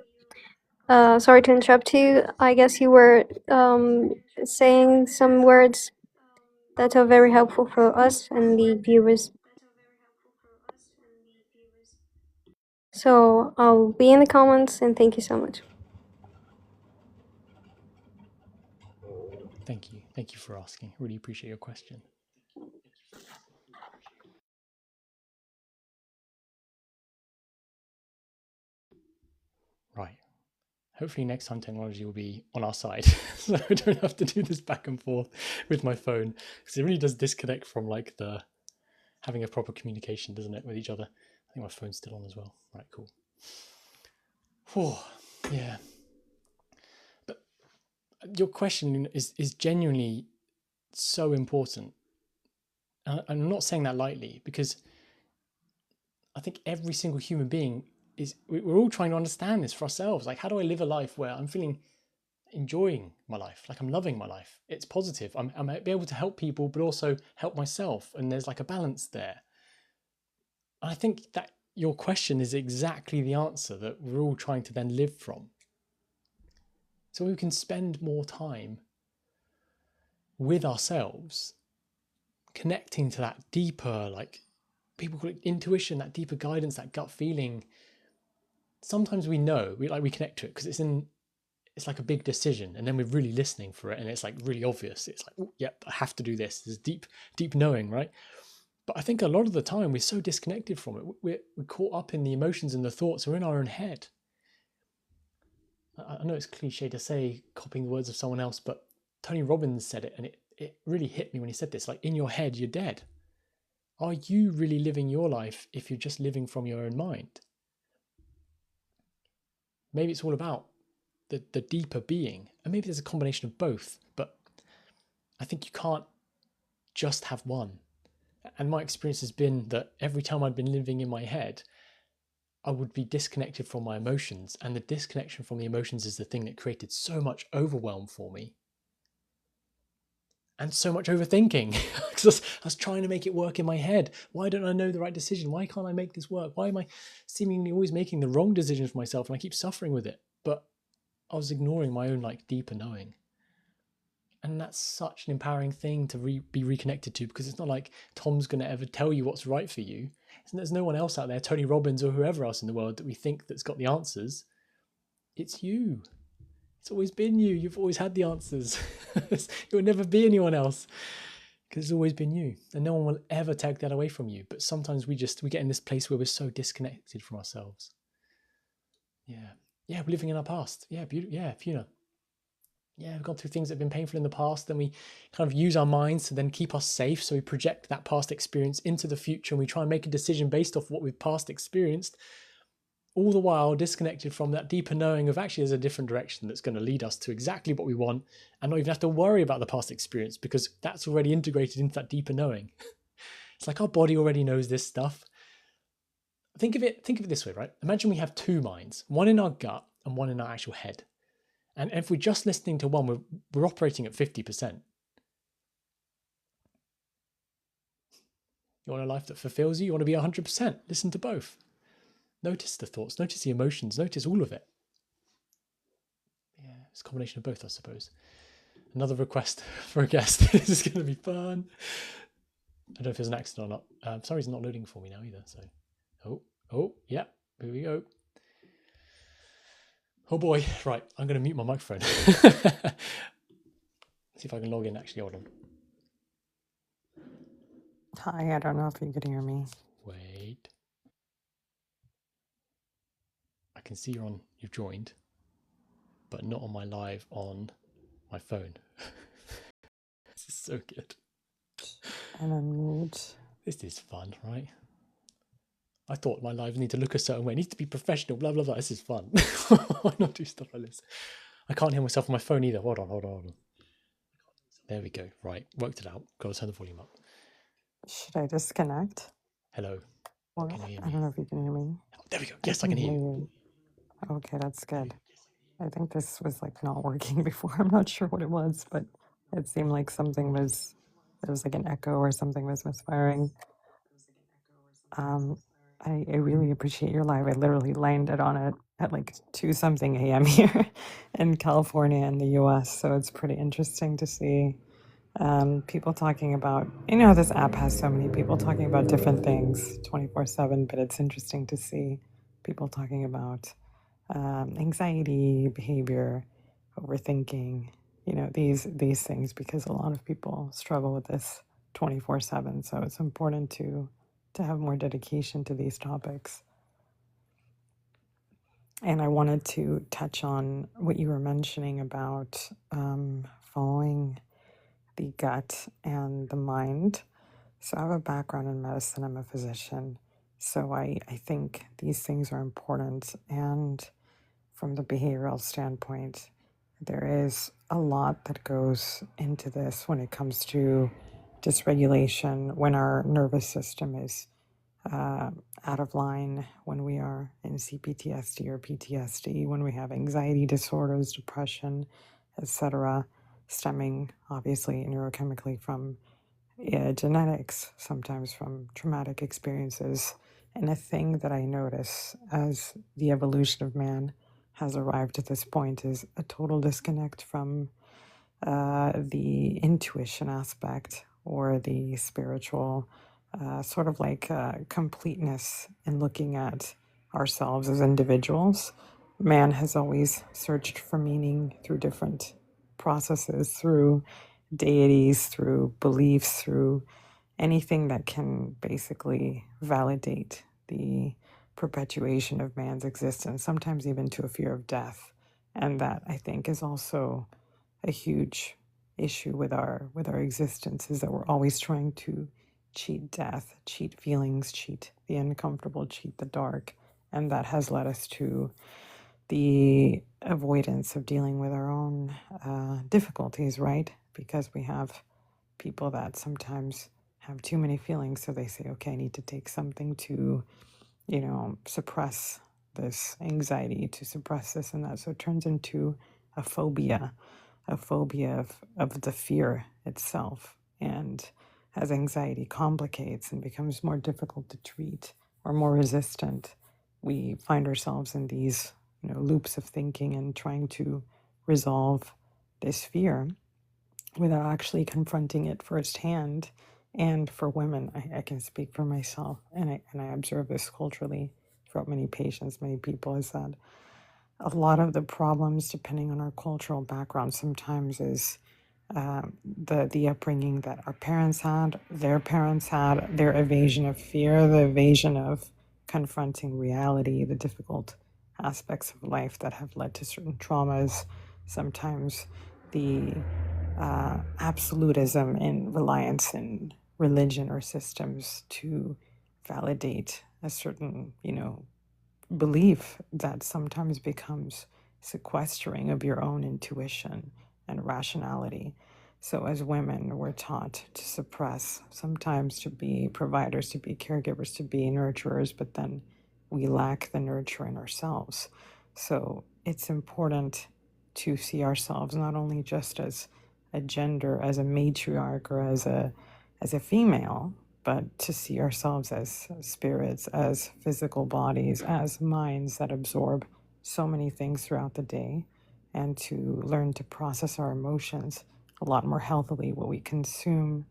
Sorry to interrupt you. I guess you were saying some words that are very helpful for us and the viewers. So I'll be in the comments, and thank you so much. Thank you. Thank you for asking. Really appreciate your question. Right. Hopefully next time technology will be on our side, so I don't have to do this back and forth with my phone, because it really does disconnect from like the having a proper communication, doesn't it, with each other? I think my phone's still on as well. Right, cool. Oh, yeah. But your question is genuinely so important. And I'm not saying that lightly, because I think every single human being we're all trying to understand this for ourselves. Like, how do I live a life where I'm enjoying my life, like I'm loving my life, it's positive, I might be able to help people but also help myself, and there's like a balance there. And I think that your question is exactly the answer that we're all trying to then live from, so we can spend more time with ourselves, connecting to that deeper, like people call it intuition, that deeper guidance, that gut feeling. Sometimes we know, we connect to it because it's like a big decision, and then we're really listening for it, and it's like really obvious. It's like, oh, yep, I have to do this. There's deep knowing, right? But I think a lot of the time we're so disconnected from it. We're caught up in the emotions and the thoughts. We're in our own head. I know it's cliche to say, copying the words of someone else, but Tony Robbins said it, and it really hit me when he said this. Like, in your head, you're dead. Are you really living your life if you're just living from your own mind? Maybe it's all about the deeper being. And maybe there's a combination of both, but I think you can't just have one. And my experience has been that every time I'd been living in my head, I would be disconnected from my emotions. And the disconnection from the emotions is the thing that created so much overwhelm for me. And so much overthinking, because I was trying to make it work in my head. Why don't I know the right decision? Why can't I make this work? Why am I seemingly always making the wrong decisions for myself and I keep suffering with it? But I was ignoring my own deeper knowing. And that's such an empowering thing to be reconnected to, because it's not like Tom's going to ever tell you what's right for you. There's no one else out there, Tony Robbins or whoever else in the world, that we think that's got the answers. It's you. It's always been you. You've always had the answers. It will never be anyone else, because it's always been you, and no one will ever take that away from you. But sometimes we get in this place where we're so disconnected from ourselves. We're living in our past. Fiona. We've gone through things that have been painful in the past, and we kind of use our minds to then keep us safe. So we project that past experience into the future, and we try and make a decision based off what we've past experienced, all the while disconnected from that deeper knowing of actually there's a different direction that's going to lead us to exactly what we want, and not even have to worry about the past experience, because that's already integrated into that deeper knowing. It's like our body already knows this stuff. Think of it this way, right? Imagine we have two minds, one in our gut and one in our actual head. And if we're just listening to one, we're operating at 50%. You want a life that fulfills you? You want to be 100%. Listen to both. Notice the thoughts, notice the emotions, notice all of it. It's a combination of both, I suppose. Another request for a guest. This is going to be fun. I don't know if there's an accident or not. For some reason, not loading for me now either. So, yeah, here we go. Oh boy, right, I'm going to mute my microphone. See if I can log in, actually, hold on. Hi, I don't know if you could hear me. Wait. I can see you've joined, but not on my live on my phone. This is so good. And unmute. This is fun, right? I thought my lives need to look a certain way. It needs to be professional, blah, blah, blah. This is fun. Why not do stuff like this? I can't hear myself on my phone either. Hold on. There we go. Right, worked it out. Got to turn the volume up. Should I disconnect? Hello. Or, Can you hear me? I don't know if you can hear me. There we go. Yes, I can hear you. Okay, that's good. I think this was not working before. I'm not sure what it was, but it seemed like there was an echo or something was misfiring. I really appreciate your live. I literally landed on it at 2 something a.m. here in California in the US. So it's pretty interesting to see people talking about, this app has so many people talking about different things 24/7, but it's interesting to see people talking about anxiety, behavior, overthinking, these things, because a lot of people struggle with this 24/7. So it's important to have more dedication to these topics. And I wanted to touch on what you were mentioning about following the gut and the mind. So I have a background in medicine. I'm a physician. So I think these things are important. And from the behavioral standpoint, there is a lot that goes into this when it comes to dysregulation, when our nervous system is out of line, when we are in CPTSD or PTSD, when we have anxiety disorders, depression, etc., stemming obviously neurochemically from genetics, sometimes from traumatic experiences. And a thing that I notice as the evolution of man has arrived at this point is a total disconnect from the intuition aspect or the spiritual completeness in looking at ourselves as individuals. Man has always searched for meaning through different processes, through deities, through beliefs, through anything that can basically validate the perpetuation of man's existence, sometimes even to a fear of death. And that, I think, is also a huge issue with our existence, is that we're always trying to cheat death, cheat feelings, cheat the uncomfortable, cheat the dark. And that has led us to the avoidance of dealing with our own difficulties, right? Because we have people that sometimes have too many feelings, so they say, okay, I need to take something to, suppress this anxiety, to suppress this and that. So it turns into a phobia of the fear itself. And as anxiety complicates and becomes more difficult to treat or more resistant, we find ourselves in these loops of thinking and trying to resolve this fear without actually confronting it firsthand. And for women, I can speak for myself, and I observe this culturally throughout many patients, many people, is that a lot of the problems, depending on our cultural background, sometimes is the upbringing that our parents had, their evasion of fear, the evasion of confronting reality, the difficult aspects of life that have led to certain traumas, sometimes the absolutism and reliance in religion or systems to validate a certain, belief that sometimes becomes sequestering of your own intuition and rationality. So, as women, we're taught to suppress, sometimes to be providers, to be caregivers, to be nurturers, but then we lack the nurture in ourselves. So, it's important to see ourselves not only just as a gender, as a matriarch, or as a female, but to see ourselves as spirits, as physical bodies, as minds that absorb so many things throughout the day, and to learn to process our emotions a lot more healthily, what we consume,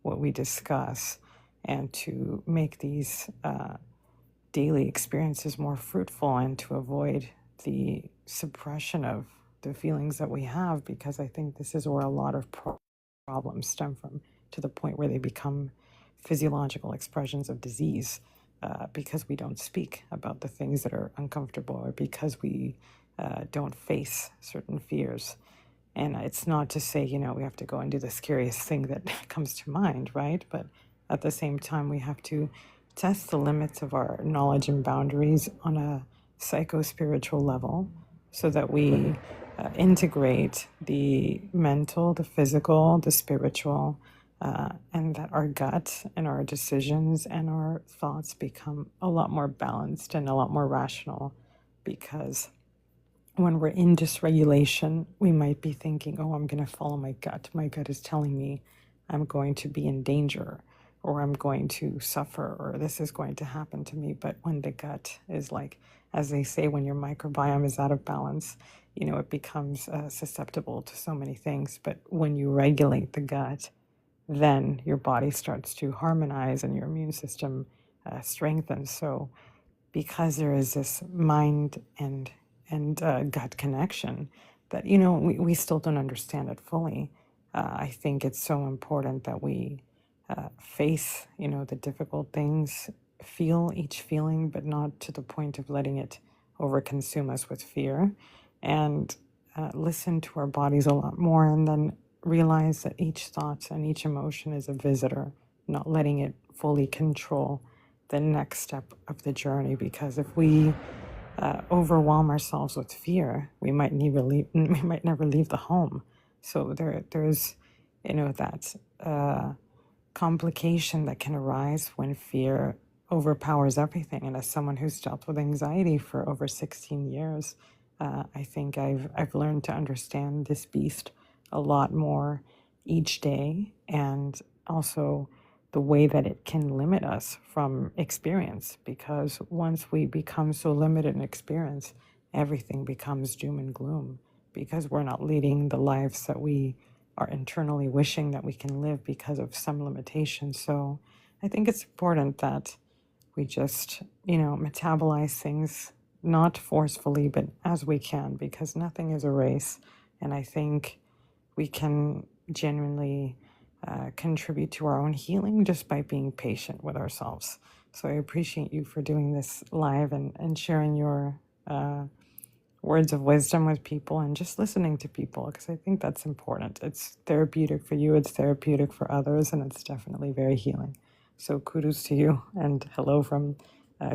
what we discuss, and to make these daily experiences more fruitful and to avoid the suppression of the feelings that we have, because I think this is where a lot of problems stem from, to the point where they become physiological expressions of disease, because we don't speak about the things that are uncomfortable, or because we don't face certain fears. And it's not to say, we have to go and do the scariest thing that comes to mind, right? But at the same time, we have to test the limits of our knowledge and boundaries on a psycho-spiritual level, so that we integrate the mental, the physical, the spiritual, and that our gut and our decisions and our thoughts become a lot more balanced and a lot more rational. Because when we're in dysregulation, we might be thinking, oh, I'm going to follow my gut. My gut is telling me I'm going to be in danger, or I'm going to suffer, or this is going to happen to me. But when the gut is like, as they say, when your microbiome is out of balance, it becomes susceptible to so many things. But when you regulate the gut, then your body starts to harmonize and your immune system strengthens. So because there is this mind and gut connection that, we still don't understand it fully, I think it's so important that we face, the difficult things, feel each feeling, but not to the point of letting it overconsume us with fear, and listen to our bodies a lot more, and then realize that each thought and each emotion is a visitor, not letting it fully control the next step of the journey. Because if we overwhelm ourselves with fear, we might never leave the home. So there's that complication that can arise when fear overpowers everything. And as someone who's dealt with anxiety for over 16 years, I think I've learned to understand this beast a lot more each day, and also the way that it can limit us from experience. Because once we become so limited in experience, everything becomes doom and gloom, because we're not leading the lives that we are internally wishing that we can live because of some limitations. So I think it's important that we just, metabolize things, not forcefully, but as we can, because nothing is a race. And I think we can genuinely contribute to our own healing just by being patient with ourselves. So I appreciate you for doing this live and sharing your words of wisdom with people, and just listening to people, because I think that's important. It's therapeutic for you, it's therapeutic for others, and it's definitely very healing. So kudos to you, and hello from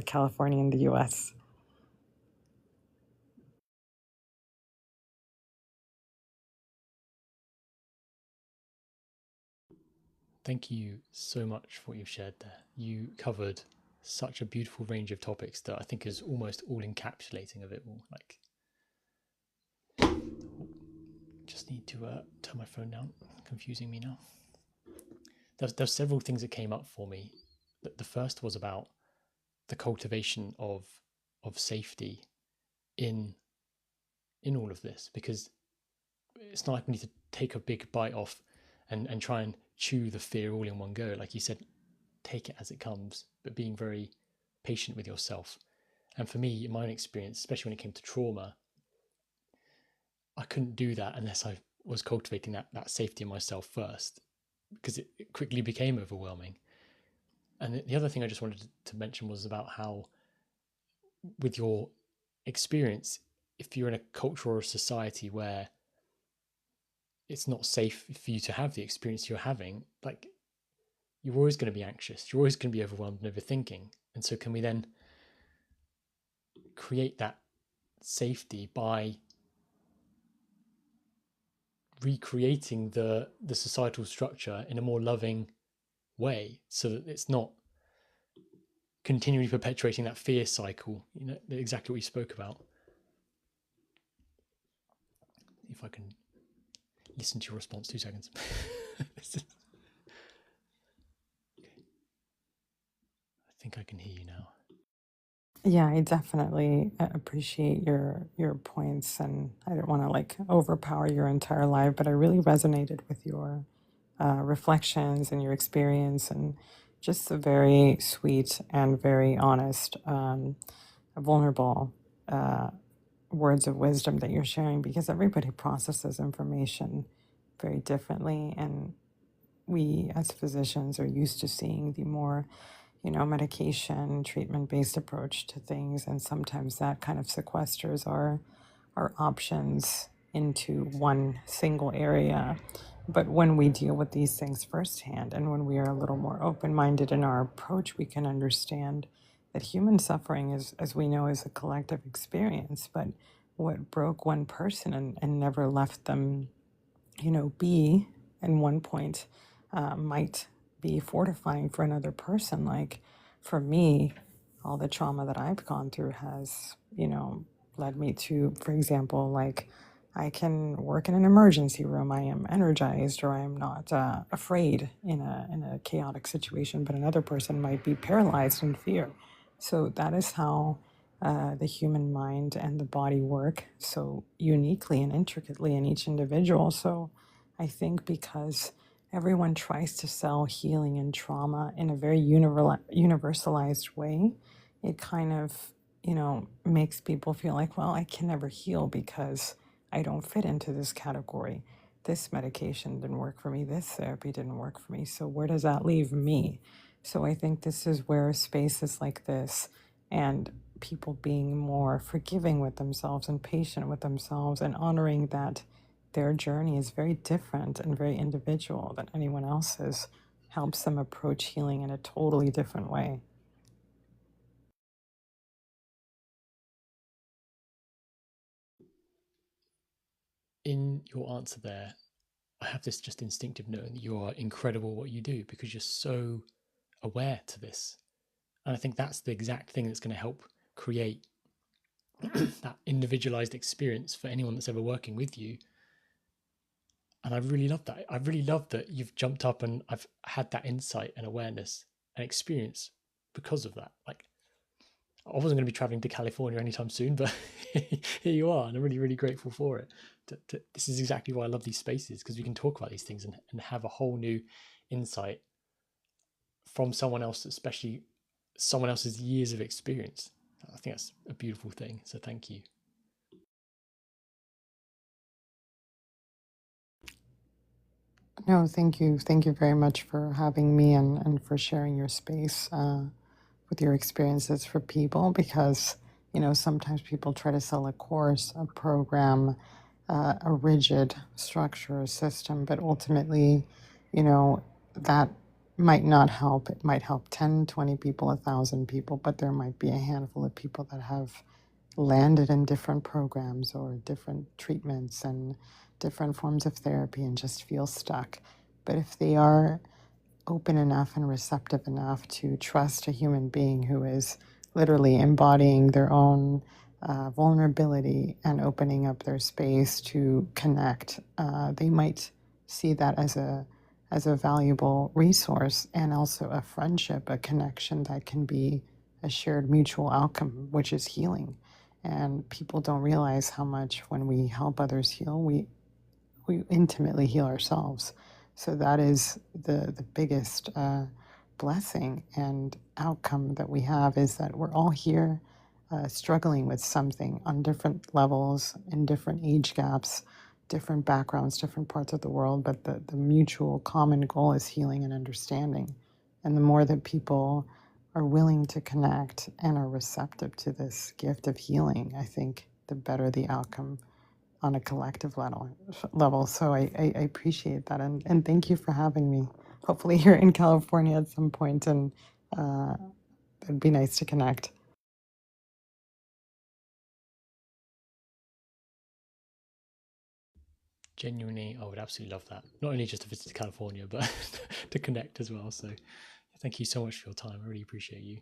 California in the US. Thank you so much for what you've shared there. You covered such a beautiful range of topics that I think is almost all encapsulating of it all. Like, just need to turn my phone down. Confusing me now. There's several things that came up for me. The first was about the cultivation of safety in all of this, because it's not like we need to take a big bite off and try and chew the fear all in one go. Like you said, take it as it comes, but being very patient with yourself. And for me, in my own experience, especially when it came to trauma, I couldn't do that unless I was cultivating that safety in myself first, because it quickly became overwhelming. And the other thing I just wanted to mention was about how, with your experience, if you're in a culture or a society where it's not safe for you to have the experience you're having, like, you're always going to be anxious, you're always going to be overwhelmed and overthinking. And so can we then create that safety by recreating the societal structure in a more loving way, so that it's not continually perpetuating that fear cycle, exactly what you spoke about. If I can listen to your response, 2 seconds. Okay. I think I can hear you now. Yeah, I definitely appreciate your points, and I don't want to like overpower your entire life, but I really resonated with your reflections and your experience, and just the very sweet and very honest, vulnerable words of wisdom that you're sharing, because everybody processes information very differently, and we as physicians are used to seeing the more medication, treatment-based approach to things, and sometimes that kind of sequesters our options into one single area. But when we deal with these things firsthand, and when we are a little more open-minded in our approach, we can understand that human suffering is, as we know, is a collective experience. But what broke one person and never left them, be in one point, might be fortifying for another person. Like for me, all the trauma that I've gone through has, led me to, for example, like I can work in an emergency room. I am energized, or I am not afraid in a chaotic situation, but another person might be paralyzed in fear. So that is how the human mind and the body work so uniquely and intricately in each individual. So I think because everyone tries to sell healing and trauma in a very universalized way, it kind of, makes people feel like, well, I can never heal because I don't fit into this category. This medication didn't work for me. This therapy didn't work for me. So where does that leave me? So I think this is where spaces like this, and people being more forgiving with themselves and patient with themselves, and honoring that their journey is very different and very individual than anyone else's, helps them approach healing in a totally different way. In your answer there, I have this just instinctive knowing that you are incredible what you do, because you're so aware to this. And I think that's the exact thing that's going to help create that individualized experience for anyone that's ever working with you. And I really love that. I really love that you've jumped up and I've had that insight and awareness and experience because of that. Like, I wasn't going to be traveling to California anytime soon, but here you are, and I'm really, really grateful for it. This is exactly why I love these spaces, because we can talk about these things and have a whole new insight from someone else, especially someone else's years of experience. I think that's a beautiful thing. So thank you. No, thank you. Thank you very much for having me, and for sharing your space with your experiences for people, because, sometimes people try to sell a course, a program, a rigid structure, a system, but ultimately, that might not help. It might help 10, 20 people, 1,000 people, but there might be a handful of people that have landed in different programs or different treatments and different forms of therapy and just feel stuck. But if they are open enough and receptive enough to trust a human being who is literally embodying their own vulnerability and opening up their space to connect, they might see that as a valuable resource, and also a friendship, a connection that can be a shared mutual outcome, which is healing. And people don't realize how much when we help others heal, we intimately heal ourselves. So that is the biggest blessing and outcome that we have, is that we're all here struggling with something on different levels, in different age gaps, different backgrounds, different parts of the world, but the mutual common goal is healing and understanding. And the more that people are willing to connect and are receptive to this gift of healing, I think the better the outcome on a collective level. So I appreciate that. And thank you for having me. Hopefully you're in California at some point, and it'd be nice to connect. Genuinely, I would absolutely love that. Not only just to visit California, but to connect as well. So thank you so much for your time. I really appreciate you.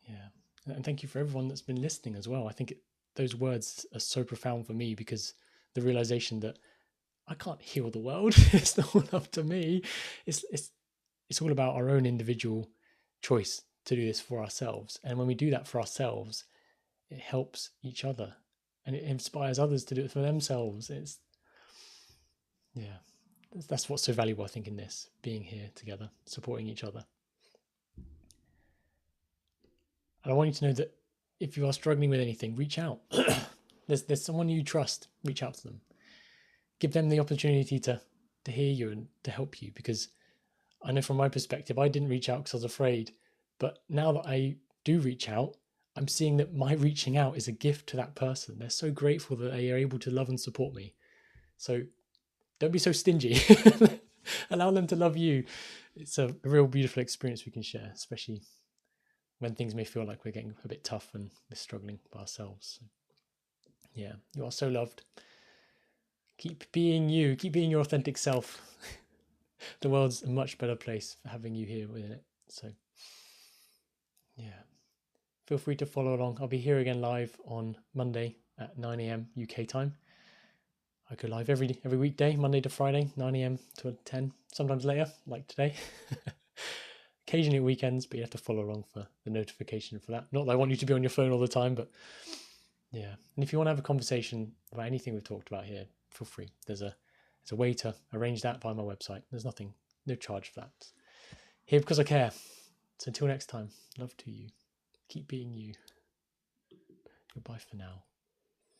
Yeah. And thank you for everyone that's been listening as well. I think those words are so profound for me, because the realization that I can't heal the world. It's not all up to me. It's all about our own individual choice to do this for ourselves. And when we do that for ourselves, it helps each other and it inspires others to do it for themselves. That's what's so valuable, I think, in this, being here together, supporting each other. And I want you to know that if you are struggling with anything, reach out. There's someone you trust. Reach out to them. Give them the opportunity to hear you and to help you, because I know from my perspective, I didn't reach out because I was afraid. But now that I do reach out, I'm seeing that my reaching out is a gift to that person. They're so grateful that they are able to love and support me. So don't be so stingy. Allow them to love you. It's a real beautiful experience we can share, especially when things may feel like we're getting a bit tough and we're struggling by ourselves. So, yeah, you are so loved. Keep being you. Keep being your authentic self. The world's a much better place for having you here within it. So, yeah, feel free to follow along. I'll be here again live on Monday at 9 a.m. UK time. I go live every weekday, Monday to Friday, 9 a.m. to 10, sometimes later, like today. Occasionally at weekends, but you have to follow along for the notification for that. Not that I want you to be on your phone all the time, but yeah. And if you want to have a conversation about anything we've talked about here, feel free. There's a way to arrange that via my website. There's no charge for that. Here because I care. So until next time, love to you. Keep being you. Goodbye for now.